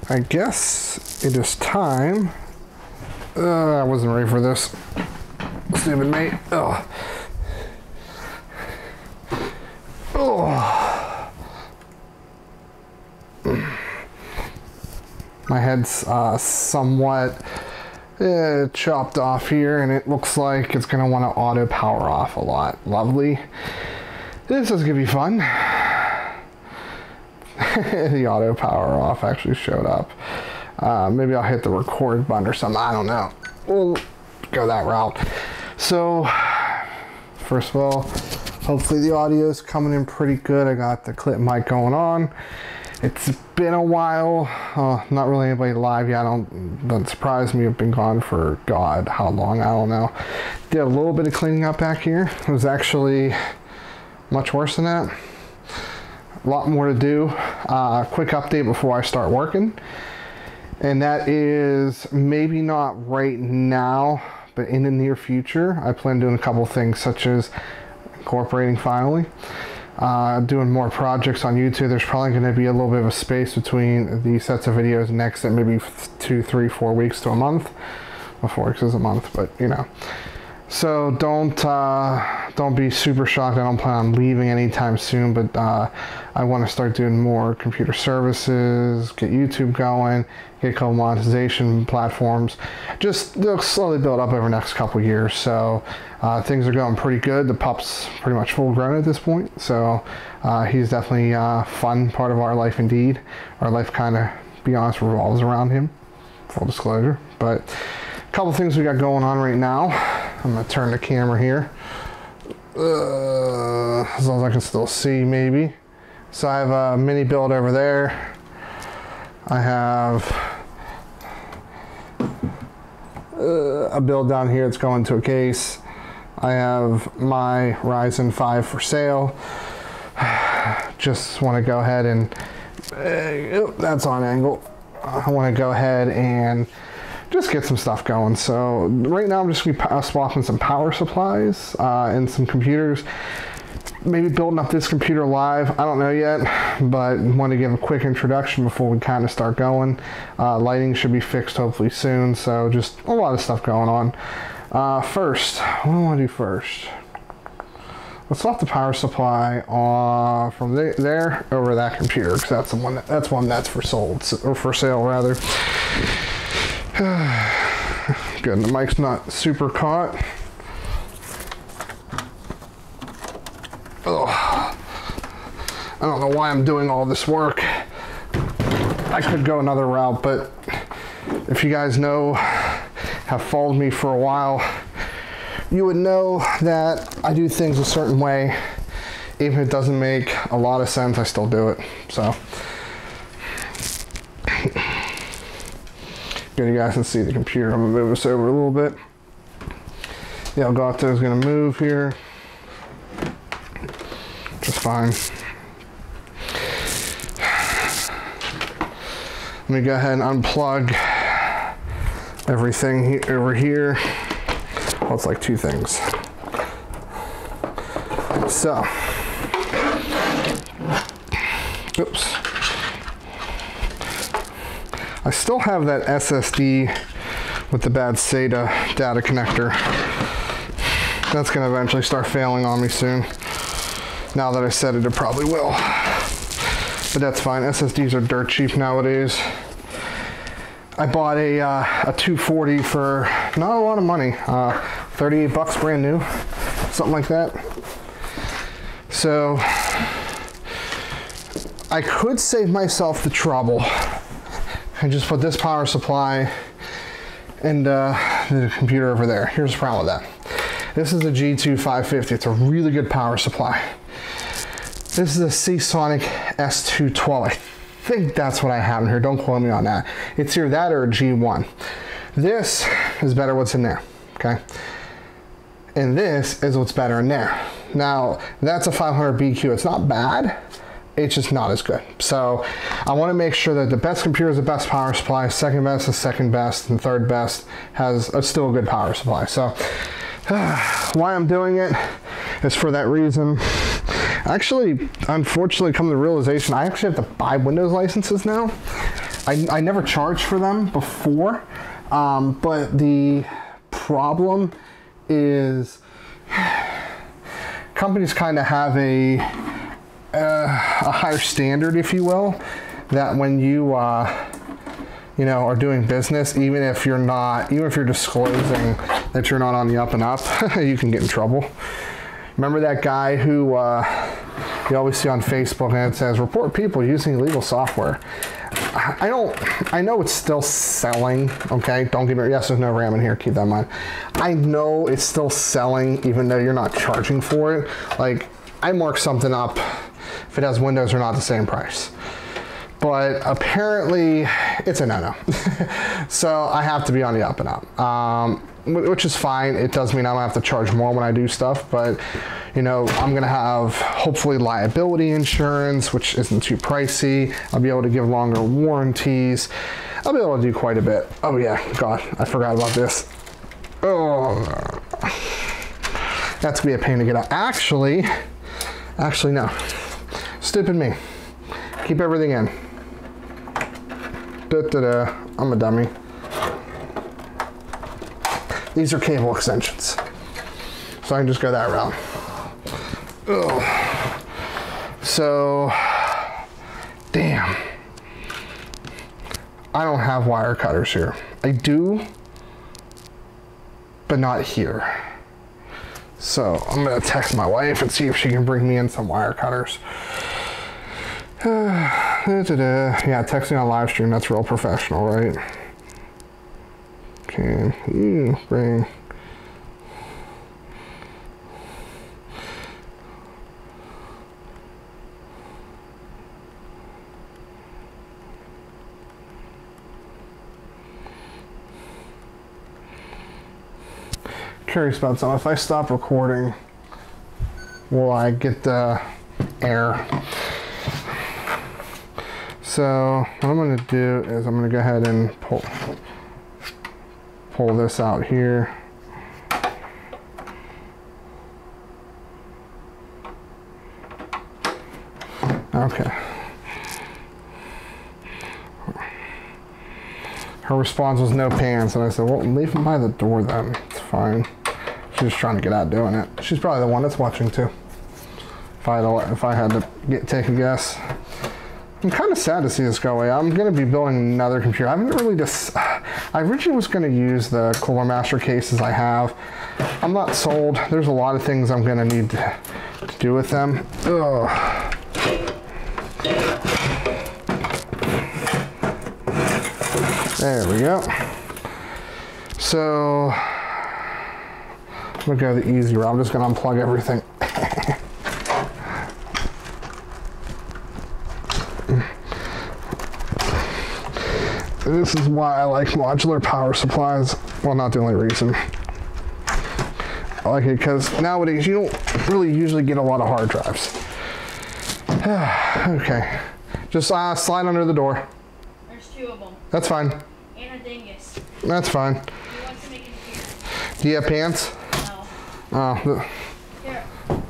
I guess it is time. I wasn't ready for this. Stupid mate. Oh. Oh. My head's somewhat chopped off here, and it looks like it's going to want to auto power off a lot. Lovely. This is going to be fun. The auto power off actually showed up. Maybe I'll hit the record button or something. I don't know. We'll go that route. So, first of all, hopefully the audio is coming in pretty good. I got the clip mic going on. It's been a while. Not really anybody live yet. Doesn't surprise me. I've been gone for God, how long? I don't know. Did a little bit of cleaning up back here. It was actually much worse than that. A lot more to do. Quick update before I start working. And that is maybe not right now, but in the near future, I plan on doing a couple of things, such as incorporating finally, doing more projects on YouTube. There's probably going to be a little bit of a space between these sets of videos next, at maybe 2, 3, 4 weeks to a month. Well, 4 weeks is a month, but you know. So don't be super shocked. I don't plan on leaving anytime soon, but I want to start doing more computer services, get YouTube going, get a couple monetization platforms. Just they'll slowly build up over the next couple years. So things are going pretty good. The pup's pretty much full grown at this point. So he's definitely a fun part of our life indeed. Our life kind of, to be honest, revolves around him. Full disclosure. But a couple things we got going on right now. I'm going to turn the camera here. As long as I can still see, maybe. So I have a mini build over there. I have a build down here that's going to a case. I have my Ryzen 5 for sale. Just want to go ahead and that's on angle. I want to go ahead and just get some stuff going. So right now I'm just going to be swapping some power supplies and some computers. Maybe building up this computer live. I don't know yet, but want to give a quick introduction before we kind of start going. Lighting should be fixed hopefully soon. So just a lot of stuff going on. First, what do I want to do first? Let's swap the power supply from there over that computer, because that's the one that's for sold, or for sale rather. Good, the mic's not super caught. Oh, I don't know why I'm doing all this work. I could go another route, but if you guys know, have followed me for a while, you would know that I do things a certain way. Even if it doesn't make a lot of sense, I still do it. So good, you guys can see the computer. I'm gonna move this over a little bit. The Elgato is gonna move here, just fine. Let me go ahead and unplug everything over here. Well, it's like two things. So, oops. I still have that SSD with the bad SATA data connector. That's gonna eventually start failing on me soon. Now that I said it, it probably will. But that's fine. SSDs are dirt cheap nowadays. I bought a 240 for not a lot of money. 38 bucks brand new, something like that. So I could save myself the trouble and just put this power supply and the computer over there. Here's the problem with that. This is a G2 550. It's a really good power supply. This is a Seasonic S212. I think that's what I have in here. Don't quote me on that. It's either that or a G1. This is better what's in there, okay? And this is what's better in there. Now, that's a 500 BQ. It's not bad. It's just not as good. So I want to make sure that the best computer is the best power supply, second best is second best, and third best has still a good power supply. So why I'm doing it is for that reason. Actually, unfortunately, come to the realization, I actually have to buy Windows licenses now. I never charged for them before, but the problem is companies kind of have a higher standard, if you will, that when you you know, are doing business, even if you're disclosing that you're not on the up and up, you can get in trouble. Remember that guy who you always see on Facebook and it says, report people using illegal software. I know it's still selling, okay? Don't give me, yes, there's no RAM in here, keep that in mind. I know it's still selling even though you're not charging for it. Like, I mark something up if it has Windows or not the same price. But apparently it's a no-no. So I have to be on the up and up, which is fine. It does mean I don't have to charge more when I do stuff, but you know, I'm gonna have hopefully liability insurance, which isn't too pricey. I'll be able to give longer warranties. I'll be able to do quite a bit. Oh yeah, God, I forgot about this. Oh, that's gonna be a pain to get out. Actually no. Stupid me. Keep everything in. I'm a dummy. These are cable extensions. So I can just go that route. Ugh. So, damn. I don't have wire cutters here. I do, but not here. So I'm gonna text my wife and see if she can bring me in some wire cutters. Yeah, texting on live stream, that's real professional, right? Can you bring... Curious about something. If I stop recording, will I get the error? So what I'm going to do is I'm going to go ahead and pull this out here. Okay. Her response was no pants, and I said, well, leave them by the door then. It's fine. She's just trying to get out doing it. She's probably the one that's watching too. If I had to take a guess. I'm kind of sad to see this go away. I'm going to be building another computer. I haven't really I originally was going to use the Cooler Master cases I have. I'm not sold. There's a lot of things I'm going to need to do with them. Ugh. There we go. So I'm going to go the easy route. I'm just going to unplug everything. This is why I like modular power supplies. Well, not the only reason. I like it because nowadays you don't really usually get a lot of hard drives. Okay. Just slide under the door. There's 2 of them. That's fine. And a dingus. That's fine. He wants to make a computer. Do you have pants? No. Oh. Here.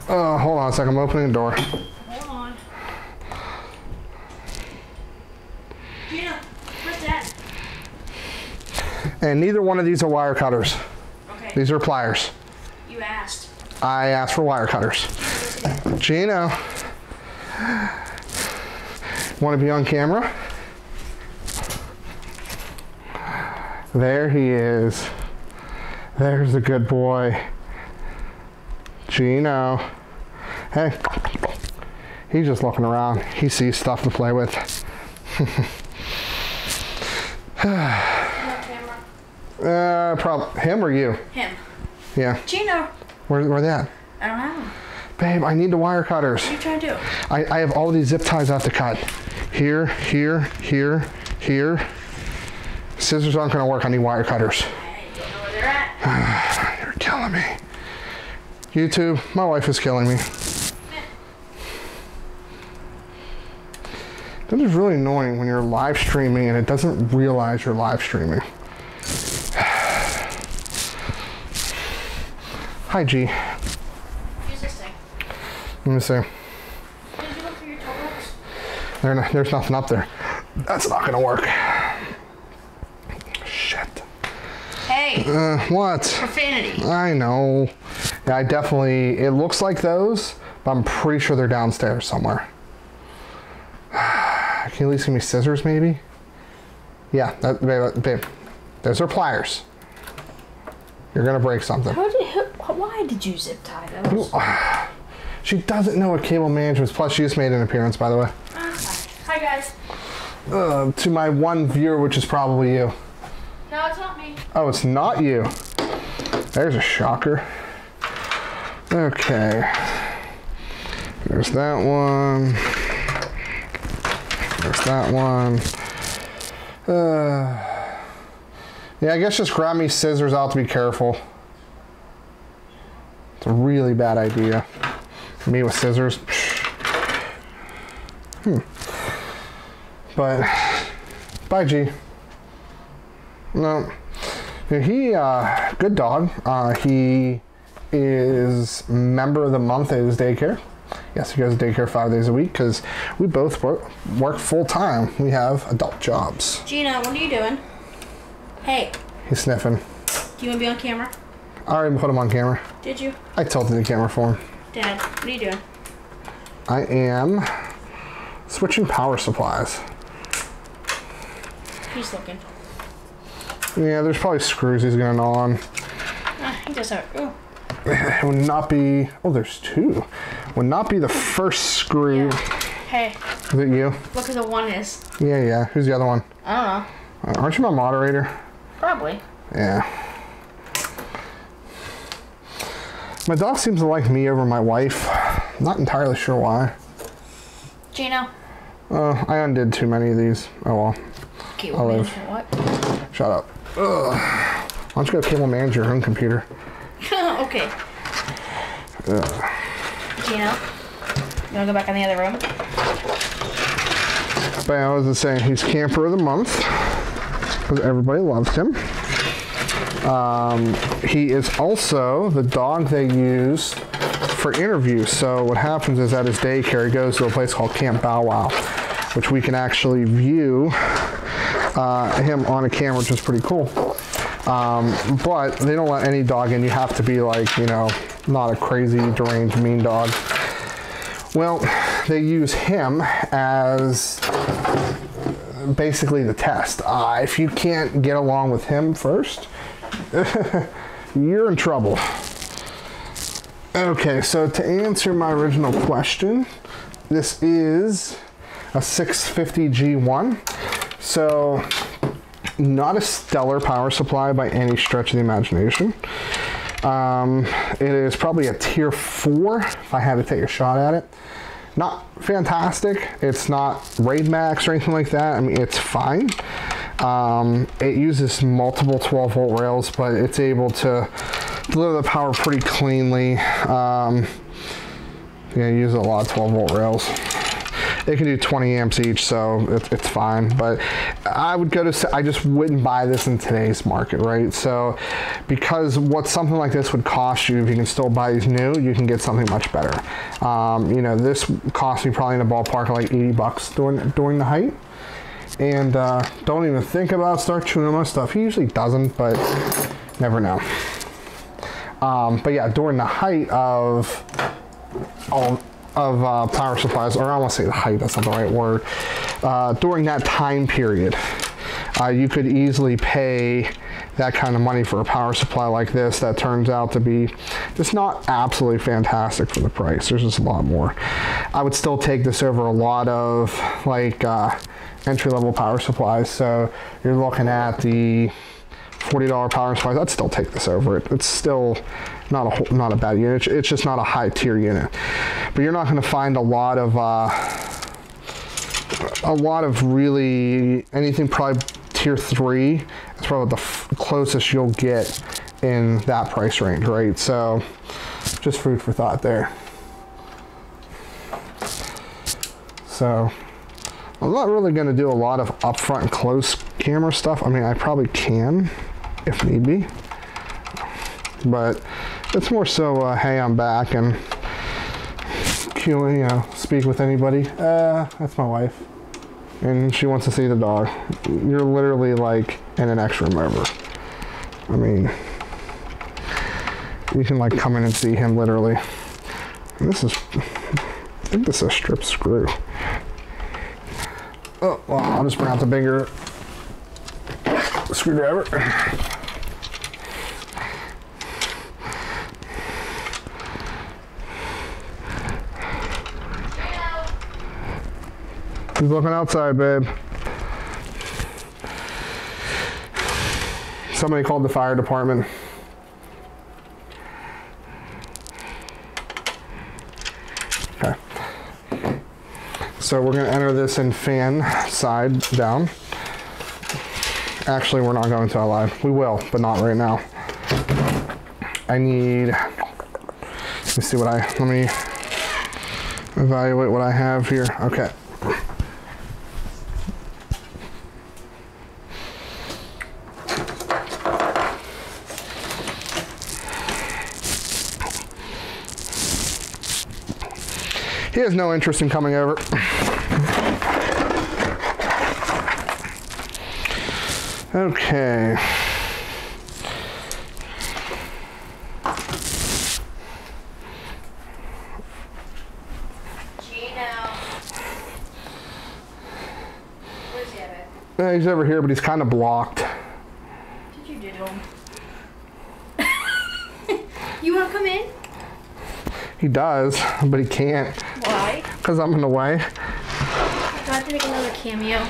Hold on a second. I'm opening the door. Hold on. Gina, what's that? And neither one of these are wire cutters. Okay. These are pliers. You asked. I asked for wire cutters. Gino. Want to be on camera? There he is. There's a good boy. Gino. Hey. He's just looking around. He sees stuff to play with. Probably him or you? Him. Yeah. Gino. Where they at? I don't have them. Babe, I need the wire cutters. What are you trying to do? I have all these zip ties I have to cut. Here, here, here, here. Scissors aren't going to work. I need wire cutters. I don't know where they're at. You're killing me. YouTube, my wife is killing me. That is really annoying when you're live streaming and it doesn't realize you're live streaming. Hi, G. Use this thing. Let me see. There's nothing up there. That's not gonna work. Shit. Hey. What? Profanity. I know. Yeah, it looks like those, but I'm pretty sure they're downstairs somewhere. Can you at least give me scissors, maybe? Yeah, babe, those are pliers. You're gonna break something. Why did you zip tie those? She doesn't know what cable management is. Plus, she just made an appearance, by the way. Hi, guys. To my one viewer, which is probably you. No, it's not me. Oh, it's not you. There's a shocker. Okay. There's that one. There's that one. Yeah, I guess just grab me scissors. I'll have to be careful. It's a really bad idea. Me with scissors. But, bye, G. No. He, good dog. He is member of the month at his daycare. Yes, he goes to daycare 5 days a week because we both work full time. We have adult jobs. Gina, what are you doing? Hey. He's sniffing. Do you want to be on camera? I already put him on camera. Did you? I tilted the camera for him. Dad, what are you doing? I am switching power supplies. He's looking. Yeah, there's probably screws he's gonna gnaw on. He does have. Ooh. It would not be. Oh, there's two. Would not be the first screw. Yeah. Hey. Is it you? Look who the one is. Yeah. Who's the other one? I don't know. Aren't you my moderator? Probably. Yeah. My dog seems to like me over my wife. Not entirely sure why. Gino. I undid too many of these. Oh well. Cable management, what? Shut up. Ugh. Why don't you go cable manage your own computer? Okay. Ugh. Gino, you wanna go back in the other room? But I was just saying, he's camper of the month because everybody loves him. He is also the dog they use for interviews. So what happens is at his daycare, he goes to a place called Camp Bow Wow, which we can actually view him on a camera, which is pretty cool. But they don't let any dog in. You have to be like, not a crazy, deranged, mean dog. Well, they use him as basically the test. If you can't get along with him first, you're in trouble. Okay, so to answer my original question, this is a 650 G1. So not a stellar power supply by any stretch of the imagination. It is probably a tier 4 if I had to take a shot at it. Not fantastic. It's not Raid Max or anything like that. I mean, it's fine. It uses multiple 12 volt rails, but it's able to deliver the power pretty cleanly. Yeah, use a lot of 12 volt rails. It can do 20 amps each, so it's fine. But I just wouldn't buy this in today's market, right? So because what something like this would cost you, if you can still buy these new, you can get something much better. This cost me probably in the ballpark of like 80 bucks during the height. And don't even think about start chewing on my stuff. He usually doesn't, but never know. But yeah, during the height of power supplies, or I want to say the height, that's not the right word. During that time period, you could easily pay that kind of money for a power supply like this that turns out to be just not absolutely fantastic for the price. There's just a lot more. I would still take this over a lot of like entry-level power supplies. So you're looking at the $40 power supplies. I'd still take this over it. It's still not a bad unit. It's just not a high tier unit. But you're not going to find a lot of really anything probably tier 3. It's probably the closest you'll get in that price range, right? So just food for thought there. So I'm not really going to do a lot of upfront and close camera stuff. I mean, I probably can if need be, but it's more so, hey, I'm back and speak with anybody. That's my wife. And she wants to see the dog. You're literally like in an extra room over. I mean, you can like come in and see him literally. And this is, I think this is a strip screw. Oh, well, I'll just bring out the bigger screwdriver. He's looking outside, babe. Somebody called the fire department. Okay. So we're gonna enter this in fan side down. Actually, we're not going to live. We will, but not right now. I need, let me evaluate what I have here. Okay. He has no interest in coming over. Okay. Where's he at? He's over here, but he's kind of blocked. What did you do to him? You want to come in? He does, but he can't. Why? Because I'm in the way. I have to make another cameo.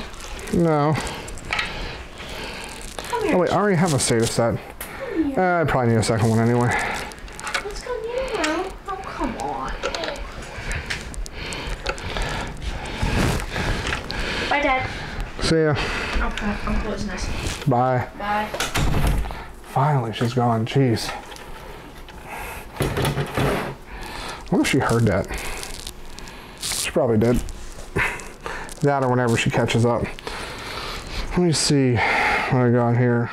No. Come here. Oh wait, I already have a SATA set. I probably need a second one anyway. Let's go get him out. Oh, come on. Bye, Dad. See ya. Okay, I'm closing this. Bye. Bye. Finally, she's gone. Jeez. I wonder if she heard that. She probably did. That or whenever she catches up. Let me see what I got here.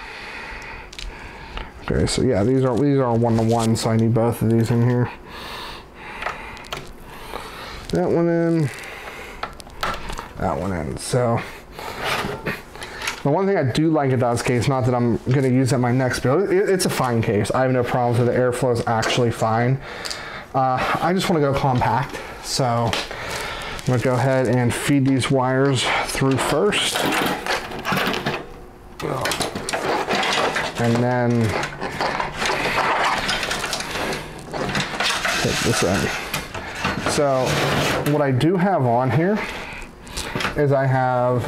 Okay, so yeah, these are 1-to-1, so I need both of these in here. That one in. That one in. So the one thing I do like about this case, not that I'm going to use it in my next build, it's a fine case. I have no problems with it. The airflow is actually fine. I just want to go compact, so I'm going to go ahead and feed these wires through first. And then take this in. So what I do have on here is I have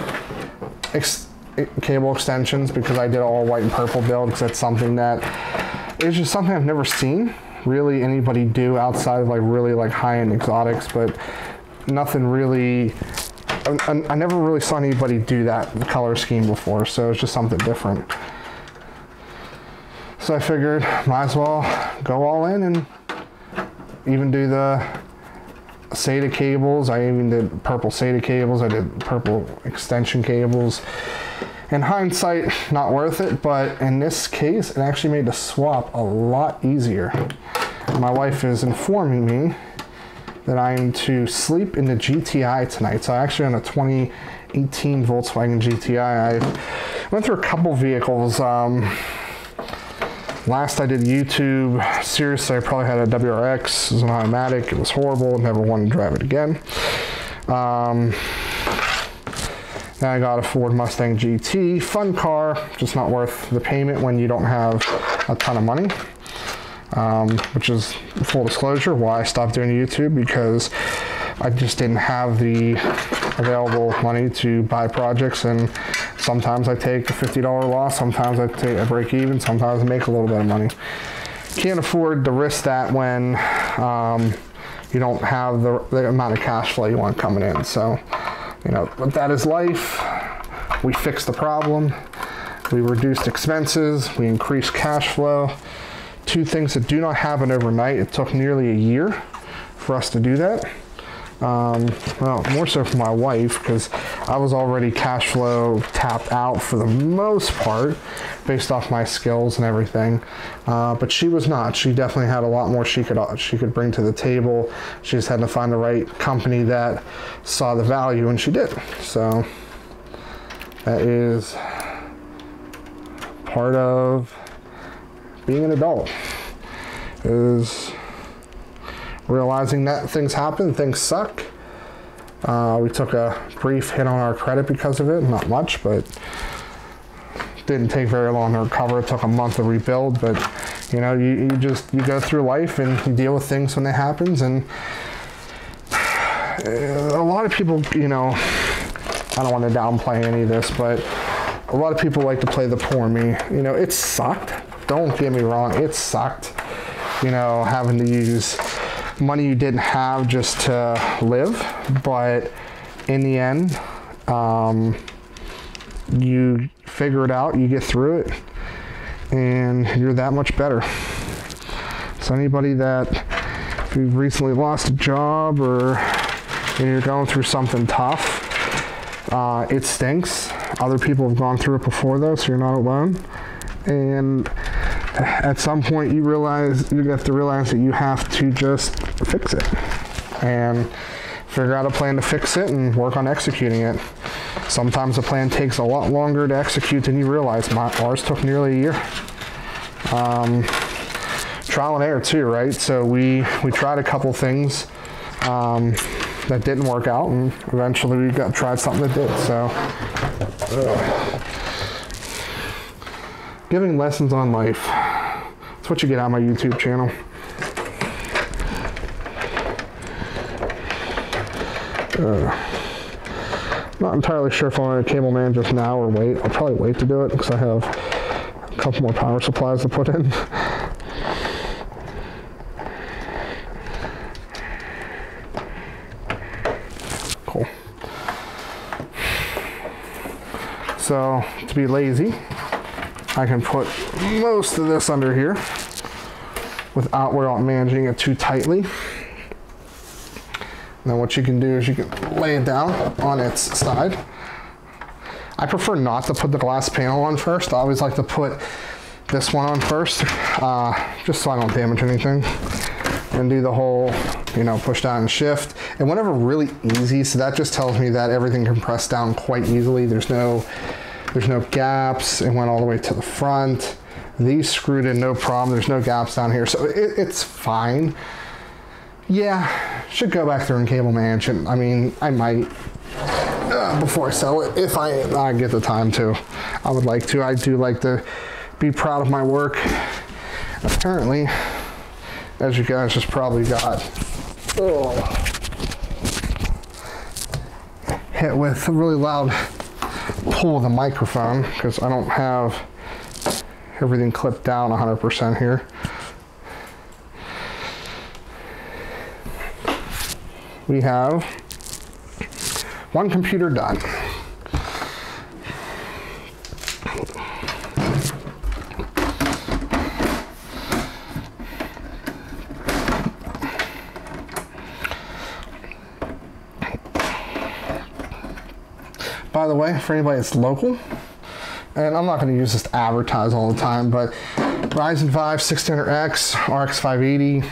cable extensions, because I did all white and purple build, because that's something that is just something I've never seen really anybody do outside of like really like high-end exotics, but nothing really, I never really saw anybody do that color scheme before, so it's just something different. So I figured might as well go all in and even do the SATA cables. I even did purple SATA cables. I did purple extension cables. In hindsight, not worth it, but in this case, it actually made the swap a lot easier. My wife is informing me that I am to sleep in the GTI tonight. So I actually on a 2018 Volkswagen GTI. I went through a couple vehicles. Last I did YouTube, seriously, I probably had a WRX. It was an automatic. It was horrible. Never wanted to drive it again. Then I got a Ford Mustang GT, fun car, just not worth the payment when you don't have a ton of money. Which is full disclosure why I stopped doing YouTube, because I just didn't have the available money to buy projects, and sometimes I take a $50 loss, sometimes I take a break even, sometimes I make a little bit of money. Can't afford to risk that when you don't have the amount of cash flow you want coming in. So, you know, but that is life. We fixed the problem. We reduced expenses. We increased cash flow. Two things that do not happen overnight. It took nearly a year for us to do that. Well, more so for my wife, because I was already cash flow tapped out for the most part based off my skills and everything, but she was not. She definitely had a lot more she could bring to the table. She just had to find the right company that saw the value, and she did. So that is part of being an adult, is realizing that things happen, things suck. We took a brief hit on our credit because of it, not much, but didn't take very long to recover. It took a month to rebuild, but you know, you go through life and you deal with things when it happens. And a lot of people, you know, I don't want to downplay any of this, but a lot of people like to play the poor me. You know, it sucked. Don't get me wrong, it sucked. You know, having to use money you didn't have just to live, but in the end, you figure it out, you get through it, and you're that much better. So anybody that, if you've recently lost a job or you're going through something tough, it stinks. Other people have gone through it before though, so you're not alone. And at some point you have to realize that you have to just fix it and figure out a plan to fix it and work on executing it. Sometimes the plan takes a lot longer to execute than you realize. Ours took nearly a year. Trial and error too, right? So we tried a couple things that didn't work out, and eventually we tried something that did. So giving lessons on life. That's what you get on my YouTube channel. Not entirely sure if I want to cable man just now or wait. I'll probably wait to do it because I have a couple more power supplies to put in. Cool. So to be lazy, I can put most of this under here without managing it too tightly. Now what you can do is you can lay it down on its side. I prefer not to put the glass panel on first. I always like to put this one on first, just so I don't damage anything. And do the whole, you know, push down and shift. And whenever really easy, so that just tells me that everything can press down quite easily. There's no gaps. It went all the way to the front. These screwed in no problem. There's no gaps down here, so it's fine. Yeah, should go back through and cable manage it. I mean, I might before I sell it, if I get the time to. I would like to. I do like to be proud of my work. Apparently, as you guys just probably got hit with a really loud pull of the microphone because I don't have everything clipped down 100% here. We have one computer done. By the way, for anybody that's local, and I'm not going to use this to advertise all the time, but Ryzen 5 1600X, RX 580,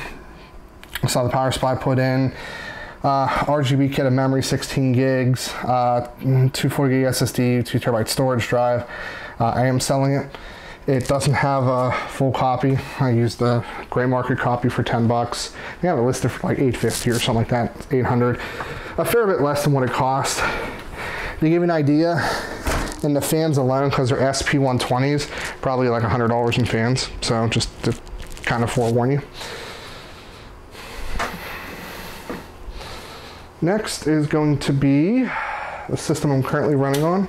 I saw the power supply put in. RGB kit of memory, 16 gigs, 240 gig SSD, 2 terabyte storage drive. I am selling it. It doesn't have a full copy. I used the gray market copy for 10 bucks. They have it listed for like $850 or something like that, it's $800. A fair bit less than what it cost. To give you an idea, in the fans alone, because they're SP120s, probably like $100 in fans. So just to kind of forewarn you. Next is going to be the system I'm currently running on.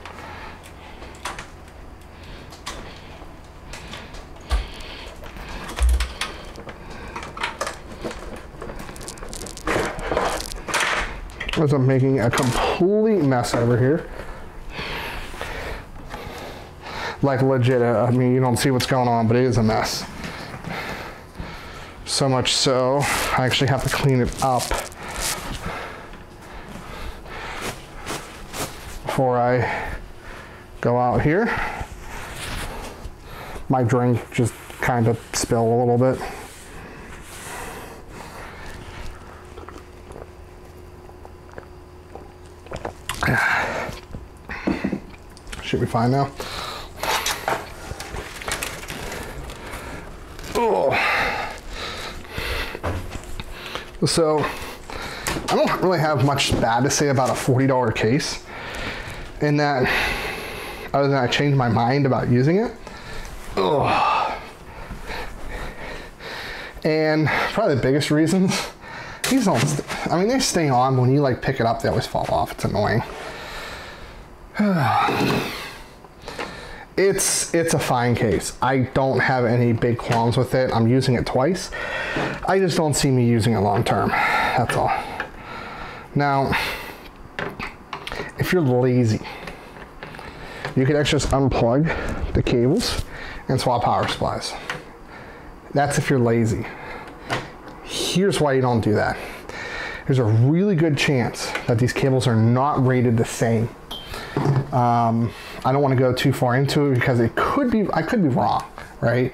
As I'm making a complete mess over here. Like legit, I mean, you don't see what's going on, but it is a mess. So much so, I actually have to clean it up before I go out here. My drink just kind of spilled a little bit. Should be fine now. Oh. So I don't really have much bad to say about a $40 case, in that, other than I changed my mind about using it. Ugh. And probably the biggest reasons, these don't, I mean, they stay on, but when you like pick it up, they always fall off. It's annoying. It's a fine case. I don't have any big qualms with it. I'm using it twice. I just don't see me using it long term. That's all. Now, if you're lazy, you could actually just unplug the cables and swap power supplies. That's if you're lazy. Here's why you don't do that. There's a really good chance that these cables are not rated the same. I don't want to go too far into it because it could be, I could be wrong, right?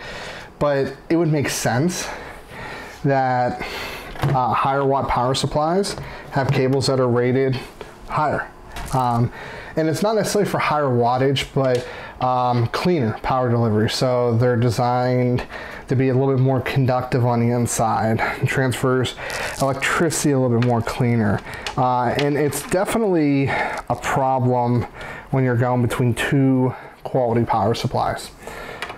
But it would make sense that higher watt power supplies have cables that are rated higher. And it's not necessarily for higher wattage, but cleaner power delivery. So they're designed to be a little bit more conductive on the inside, and transfers electricity a little bit more cleaner. And it's definitely a problem when you're going between two quality power supplies.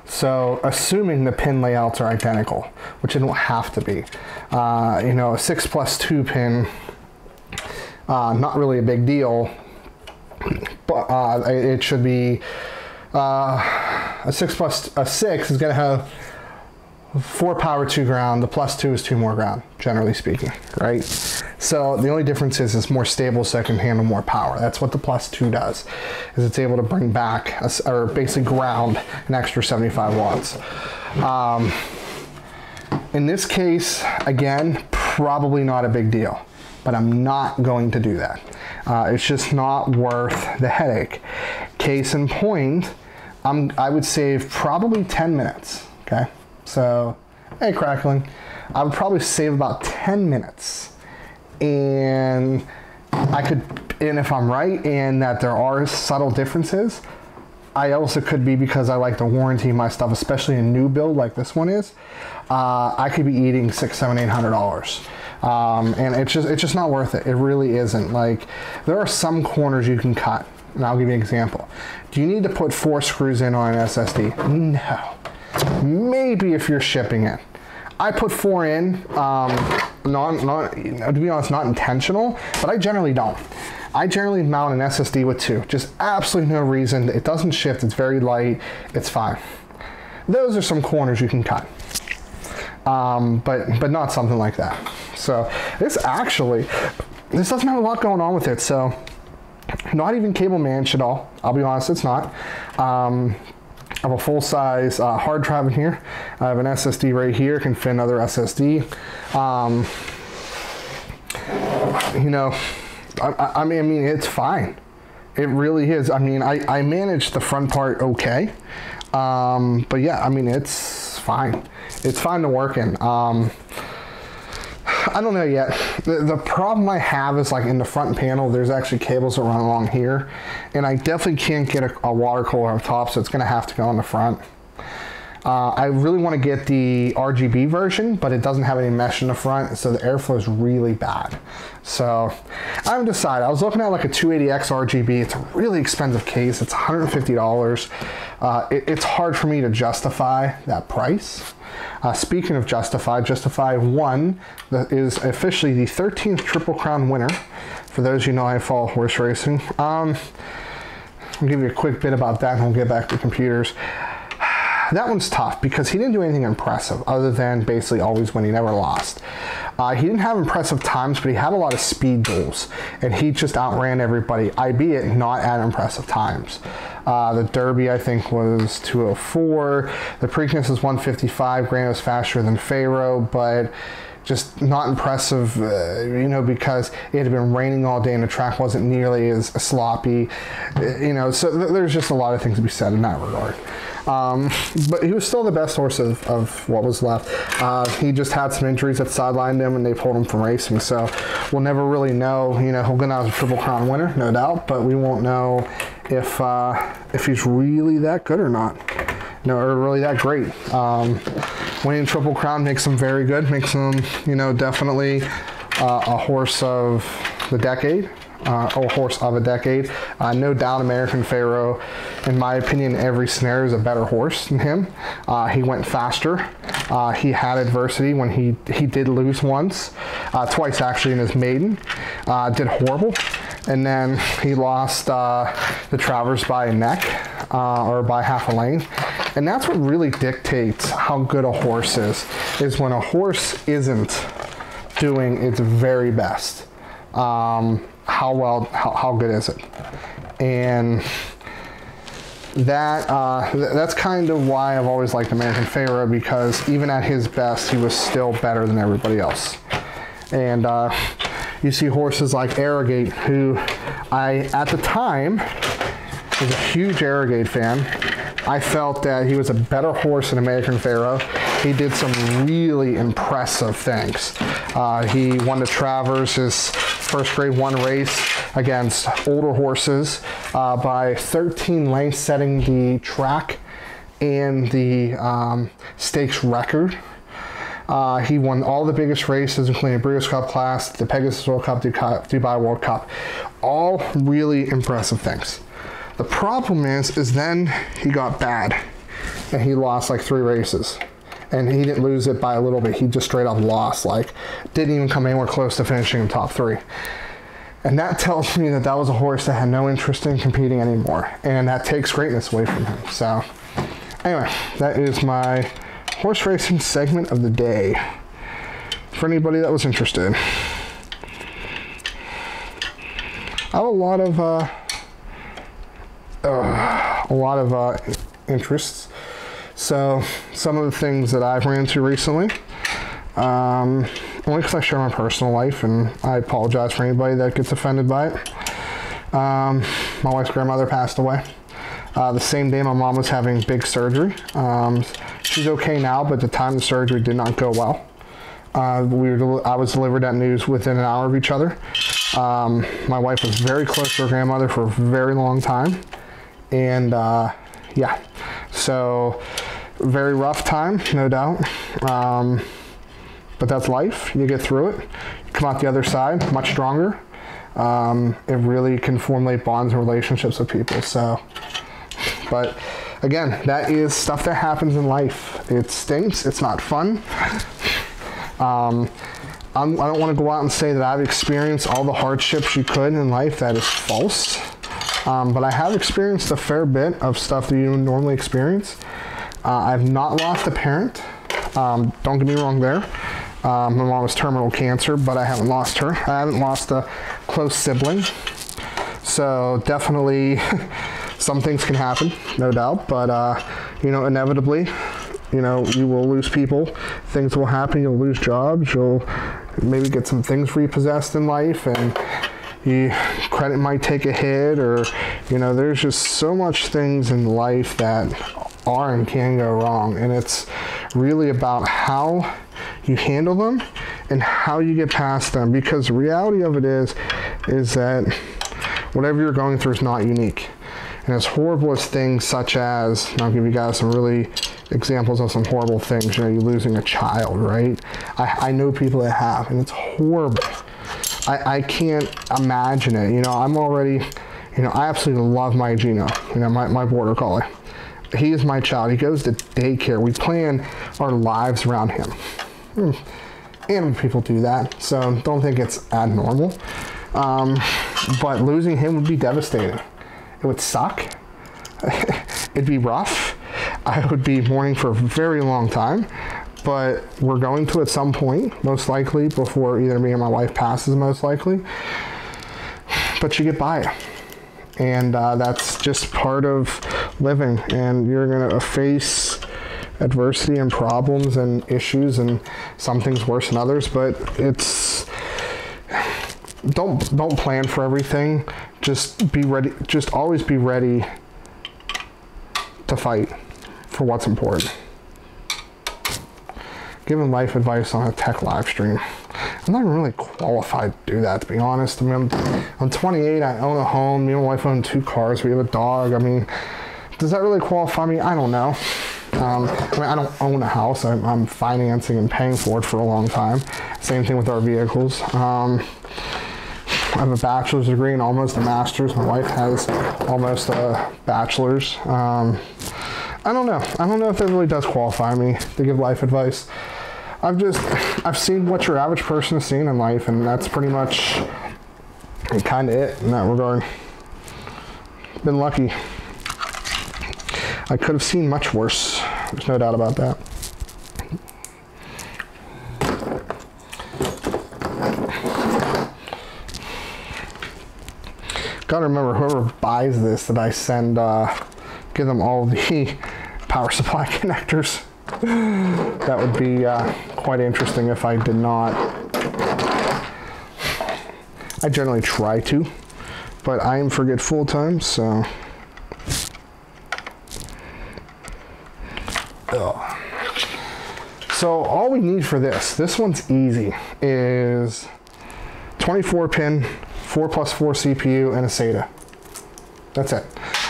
So assuming the pin layouts are identical, which they don't have to be. You know, a 6+2 pin, not really a big deal, but it should be a 6 is going to have 4 power, 2 ground. The +2 is 2 more ground, generally speaking, right? So the only difference is it's more stable, so it can handle more power. That's what the +2 does, is it's able to bring back, or basically ground, an extra 75 watts. In this case, again, probably not a big deal, but I'm not going to do that. It's just not worth the headache. Case in point, I would save probably 10 minutes, okay? So, hey, crackling. I would probably save about 10 minutes. And and if I'm right in that there are subtle differences, I also could be, because I like to warranty my stuff, especially a new build like this one is, I could be eating $600, $700, $800. And it's just not worth it. It really isn't. Like, there are some corners you can cut. And I'll give you an example. Do you need to put 4 screws in on an SSD? No. Maybe if you're shipping it. I put 4 in, to be honest, not intentional, but I generally don't. I generally mount an SSD with 2. Just absolutely no reason. It doesn't shift. It's very light. It's fine. Those are some corners you can cut. But not something like that. So this doesn't have a lot going on with it. So not even cable managed at all. I'll be honest, it's not. I have a full-size hard drive in here. I have an SSD right here. Can fit another SSD. You know, I mean, it's fine. It really is. I mean, I managed the front part okay. But yeah, I mean, it's fine. It's fine to work in. I don't know yet. The problem I have is, like, in the front panel, there's actually cables that run along here, and I definitely can't get a water cooler on top, so it's going to have to go on the front. I really want to get the RGB version, but it doesn't have any mesh in the front, so the airflow is really bad. So I haven't decided. I was looking at like a 280X RGB. It's a really expensive case. It's $150. It's hard for me to justify that price. Speaking of Justify 1 is officially the 13th Triple Crown winner. For those of you who know I follow horse racing. I'll give you a quick bit about that and we'll get back to computers. That one's tough because he didn't do anything impressive other than basically always win. He never lost. He didn't have impressive times, but he had a lot of speed duels, and he just outran everybody, albeit not at impressive times. The Derby, I think, was 204. The Preakness is 155. Granted, it was faster than Pharaoh, but just not impressive, you know, because it had been raining all day and the track wasn't nearly as sloppy, you know, so there's just a lot of things to be said in that regard. But he was still the best horse of what was left. He just had some injuries that sidelined him and they pulled him from racing, so we'll never really know. You know, he'll go out as a Triple Crown winner, no doubt, but we won't know if he's really that good or not. No, or really that great. Winning Triple Crown makes him very good, makes him, you know, definitely a horse of the decade, or horse of a decade. No doubt American Pharoah, in my opinion, in every scenario is a better horse than him. He went faster. He had adversity when he did lose once, twice actually in his maiden. Did horrible. And then he lost the Travers by a neck, or by half a length. And that's what really dictates how good a horse is when a horse isn't doing its very best. How good is it? And that's kind of why I've always liked American Pharoah, because even at his best, he was still better than everybody else. And you see horses like Arrogate, who I, at the time, was a huge Arrogate fan. I felt that he was a better horse than American Pharoah. He did some really impressive things. He won the Travers, his first grade 1 race against older horses by 13 lengths, setting the track and the stakes record. He won all the biggest races, including the Breeders' Cup Class, the Pegasus World Cup, Dubai World Cup. All really impressive things. The problem is then he got bad and he lost like 3 races. And he didn't lose it by a little bit. He just straight up lost. Like, didn't even come anywhere close to finishing in top 3. And that tells me that was a horse that had no interest in competing anymore. And that takes greatness away from him. So, anyway, that is my horse racing segment of the day. For anybody that was interested. I have a lot of interests. So some of the things that I've ran into recently, only because I share my personal life, and I apologize for anybody that gets offended by it. My wife's grandmother passed away. The same day my mom was having big surgery. She's okay now, but at the time the surgery did not go well. I was delivered that news within an hour of each other. My wife was very close to her grandmother for a very long time. And yeah, so very rough time, no doubt. But that's life. You get through it. You come out the other side much stronger. It really can formulate bonds and relationships with people. So, but again, that is stuff that happens in life. It stinks. It's not fun. I don't want to go out and say that I've experienced all the hardships you could in life. That is false. But I have experienced a fair bit of stuff that you would normally experience. I've not lost a parent. Don't get me wrong there. My mom was terminal cancer, but I haven't lost her. I haven't lost a close sibling. So definitely some things can happen, no doubt. But, you know, inevitably, you know, you will lose people. Things will happen. You'll lose jobs. You'll maybe get some things repossessed in life, and credit might take a hit, or, you know, there's just so much things in life that are and can go wrong. And it's really about how you handle them and how you get past them, because the reality of it is that whatever you're going through is not unique. And as horrible as things such as, and I'll give you guys some really examples of some horrible things, you know, you losing a child, right? I know people that have, and it's horrible. I can't imagine it. You know, I'm already, you know, I absolutely love my Gino, you know, my border collie. He is my child. He goes to daycare. We plan our lives around him. Animal people do that, so don't think it's abnormal. But losing him would be devastating. It would suck. It'd be rough. I would be mourning for a very long time. But we're going to at some point, most likely, before either me or my wife passes, most likely. But you get by it. And that's just part of living. And you're going to face adversity and problems and issues, and some things worse than others, but it's, don't plan for everything. Just be ready, just always be ready to fight for what's important. Giving life advice on a tech live stream. I'm not really qualified to do that, to be honest. I mean, I'm 28, I own a home, me and my wife own 2 cars, we have a dog. I mean, does that really qualify me? I don't know. I mean, I don't own a house. I'm financing and paying for it for a long time. Same thing with our vehicles. I have a bachelor's degree and almost a master's. My wife has almost a bachelor's. I don't know. I don't know if it really does qualify me to give life advice. I've seen what your average person has seen in life, and that's pretty much kind of it in that regard. Been lucky. I could have seen much worse. There's no doubt about that. Gotta remember, whoever buys this, that I send, give them all the power supply connectors. That would be quite interesting if I did not. I generally try to, but I am forgetful at times, so. Ugh. So all we need for this one's easy, is 24 pin, 4+4 CPU, and a SATA. That's it.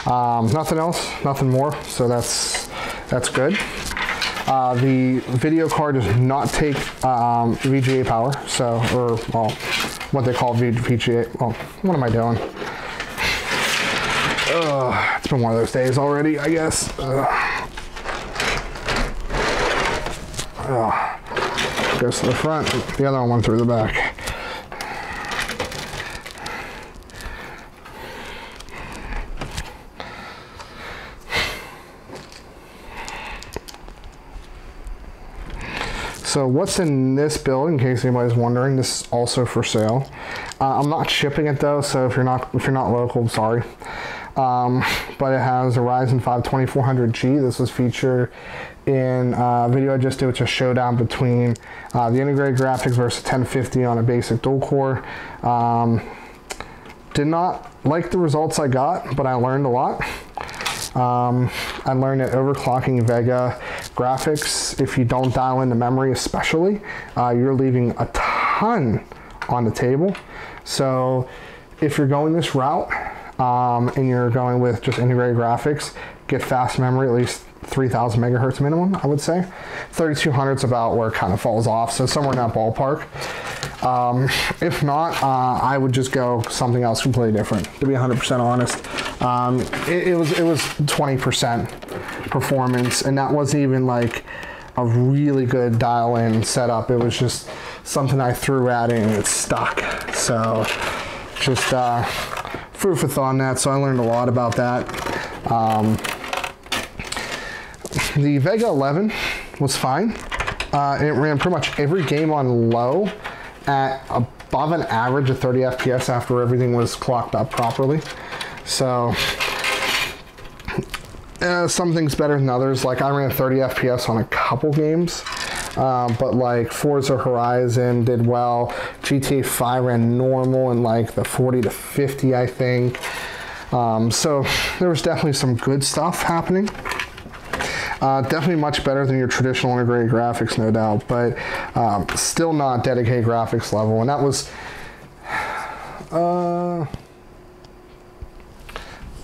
Nothing else, nothing more, so that's good. The video card does not take VGA power, so, or, well, what they call VGA, well, what am I doing? It's been one of those days already, I guess. Goes to the front, the other one went through the back. So what's in this build, in case anybody's wondering, this is also for sale. I'm not shipping it though, so if you're not local, I'm sorry. But it has a Ryzen 5 2400G. This was featured in a video I just did, which is a showdown between the integrated graphics versus 1050 on a basic dual core. Did not like the results I got, but I learned a lot. I learned that overclocking Vega graphics, if you don't dial in the memory especially, you're leaving a ton on the table. So if you're going this route and you're going with just integrated graphics, get fast memory, at least 3000 megahertz minimum, I would say. 3200 is about where it kind of falls off, so somewhere in that ballpark. If not, I would just go something else completely different, to be 100% honest. It was 20% performance, and that wasn't even like a really good dial-in setup. It was just something I threw at it and it stuck. So just food for thought on that. So I learned a lot about that. The Vega 11 was fine. It ran pretty much every game on low at above an average of 30 FPS after everything was clocked up properly. So some things better than others. Like I ran 30 FPS on a couple games, but like Forza Horizon did well. GTA 5 ran normal in like the 40 to 50, I think. So there was definitely some good stuff happening. Definitely much better than your traditional integrated graphics, no doubt, but still not dedicated graphics level. And that was,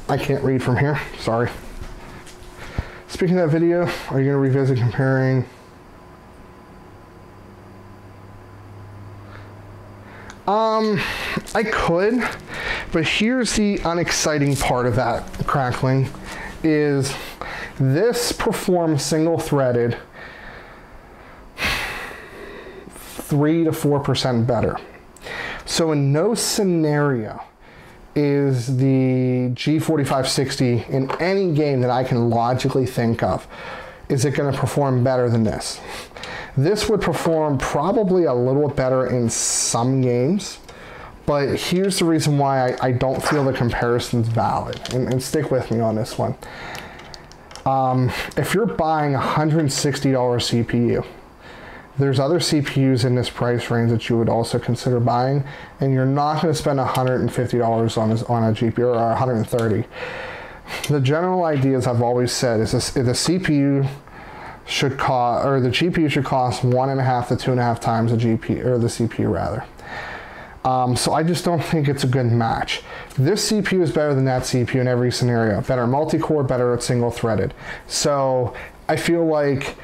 I can't read from here, sorry. Speaking of that video, are you going to revisit comparing? I could, but here's the unexciting part of that crackling is this performs single-threaded 3 to 4% better. So in no scenario is the G4560 in any game that I can logically think of, is it going to perform better than this? This would perform probably a little better in some games, but here's the reason why I don't feel the comparison's valid. And stick with me on this one. If you're buying a $160 CPU, there's other CPUs in this price range that you would also consider buying, and you're not going to spend $150 on a GPU, or $130. The general idea, as I've always said, is the CPU should cost, or the GPU should cost 1.5 to 2.5 times the GPU, or the CPU rather. So I just don't think it's a good match. This CPU is better than that CPU in every scenario. Better multi-core, better at single-threaded. So I feel like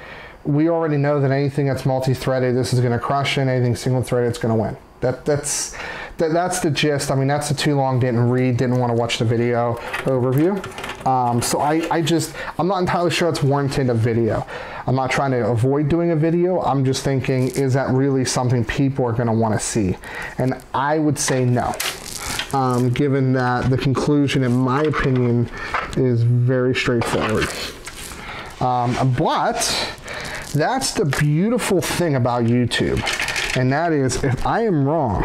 we already know that anything that's multi-threaded, this is going to crush it. Anything single-threaded, it's going to win. That's the gist. I mean, that's the too long, didn't read, didn't want to watch the video overview. So I'm not entirely sure it's warranted a video. I'm not trying to avoid doing a video. I'm just thinking, is that really something people are going to want to see? And I would say no. Given that the conclusion, in my opinion, is very straightforward. But that's the beautiful thing about YouTube. And that is, if I am wrong,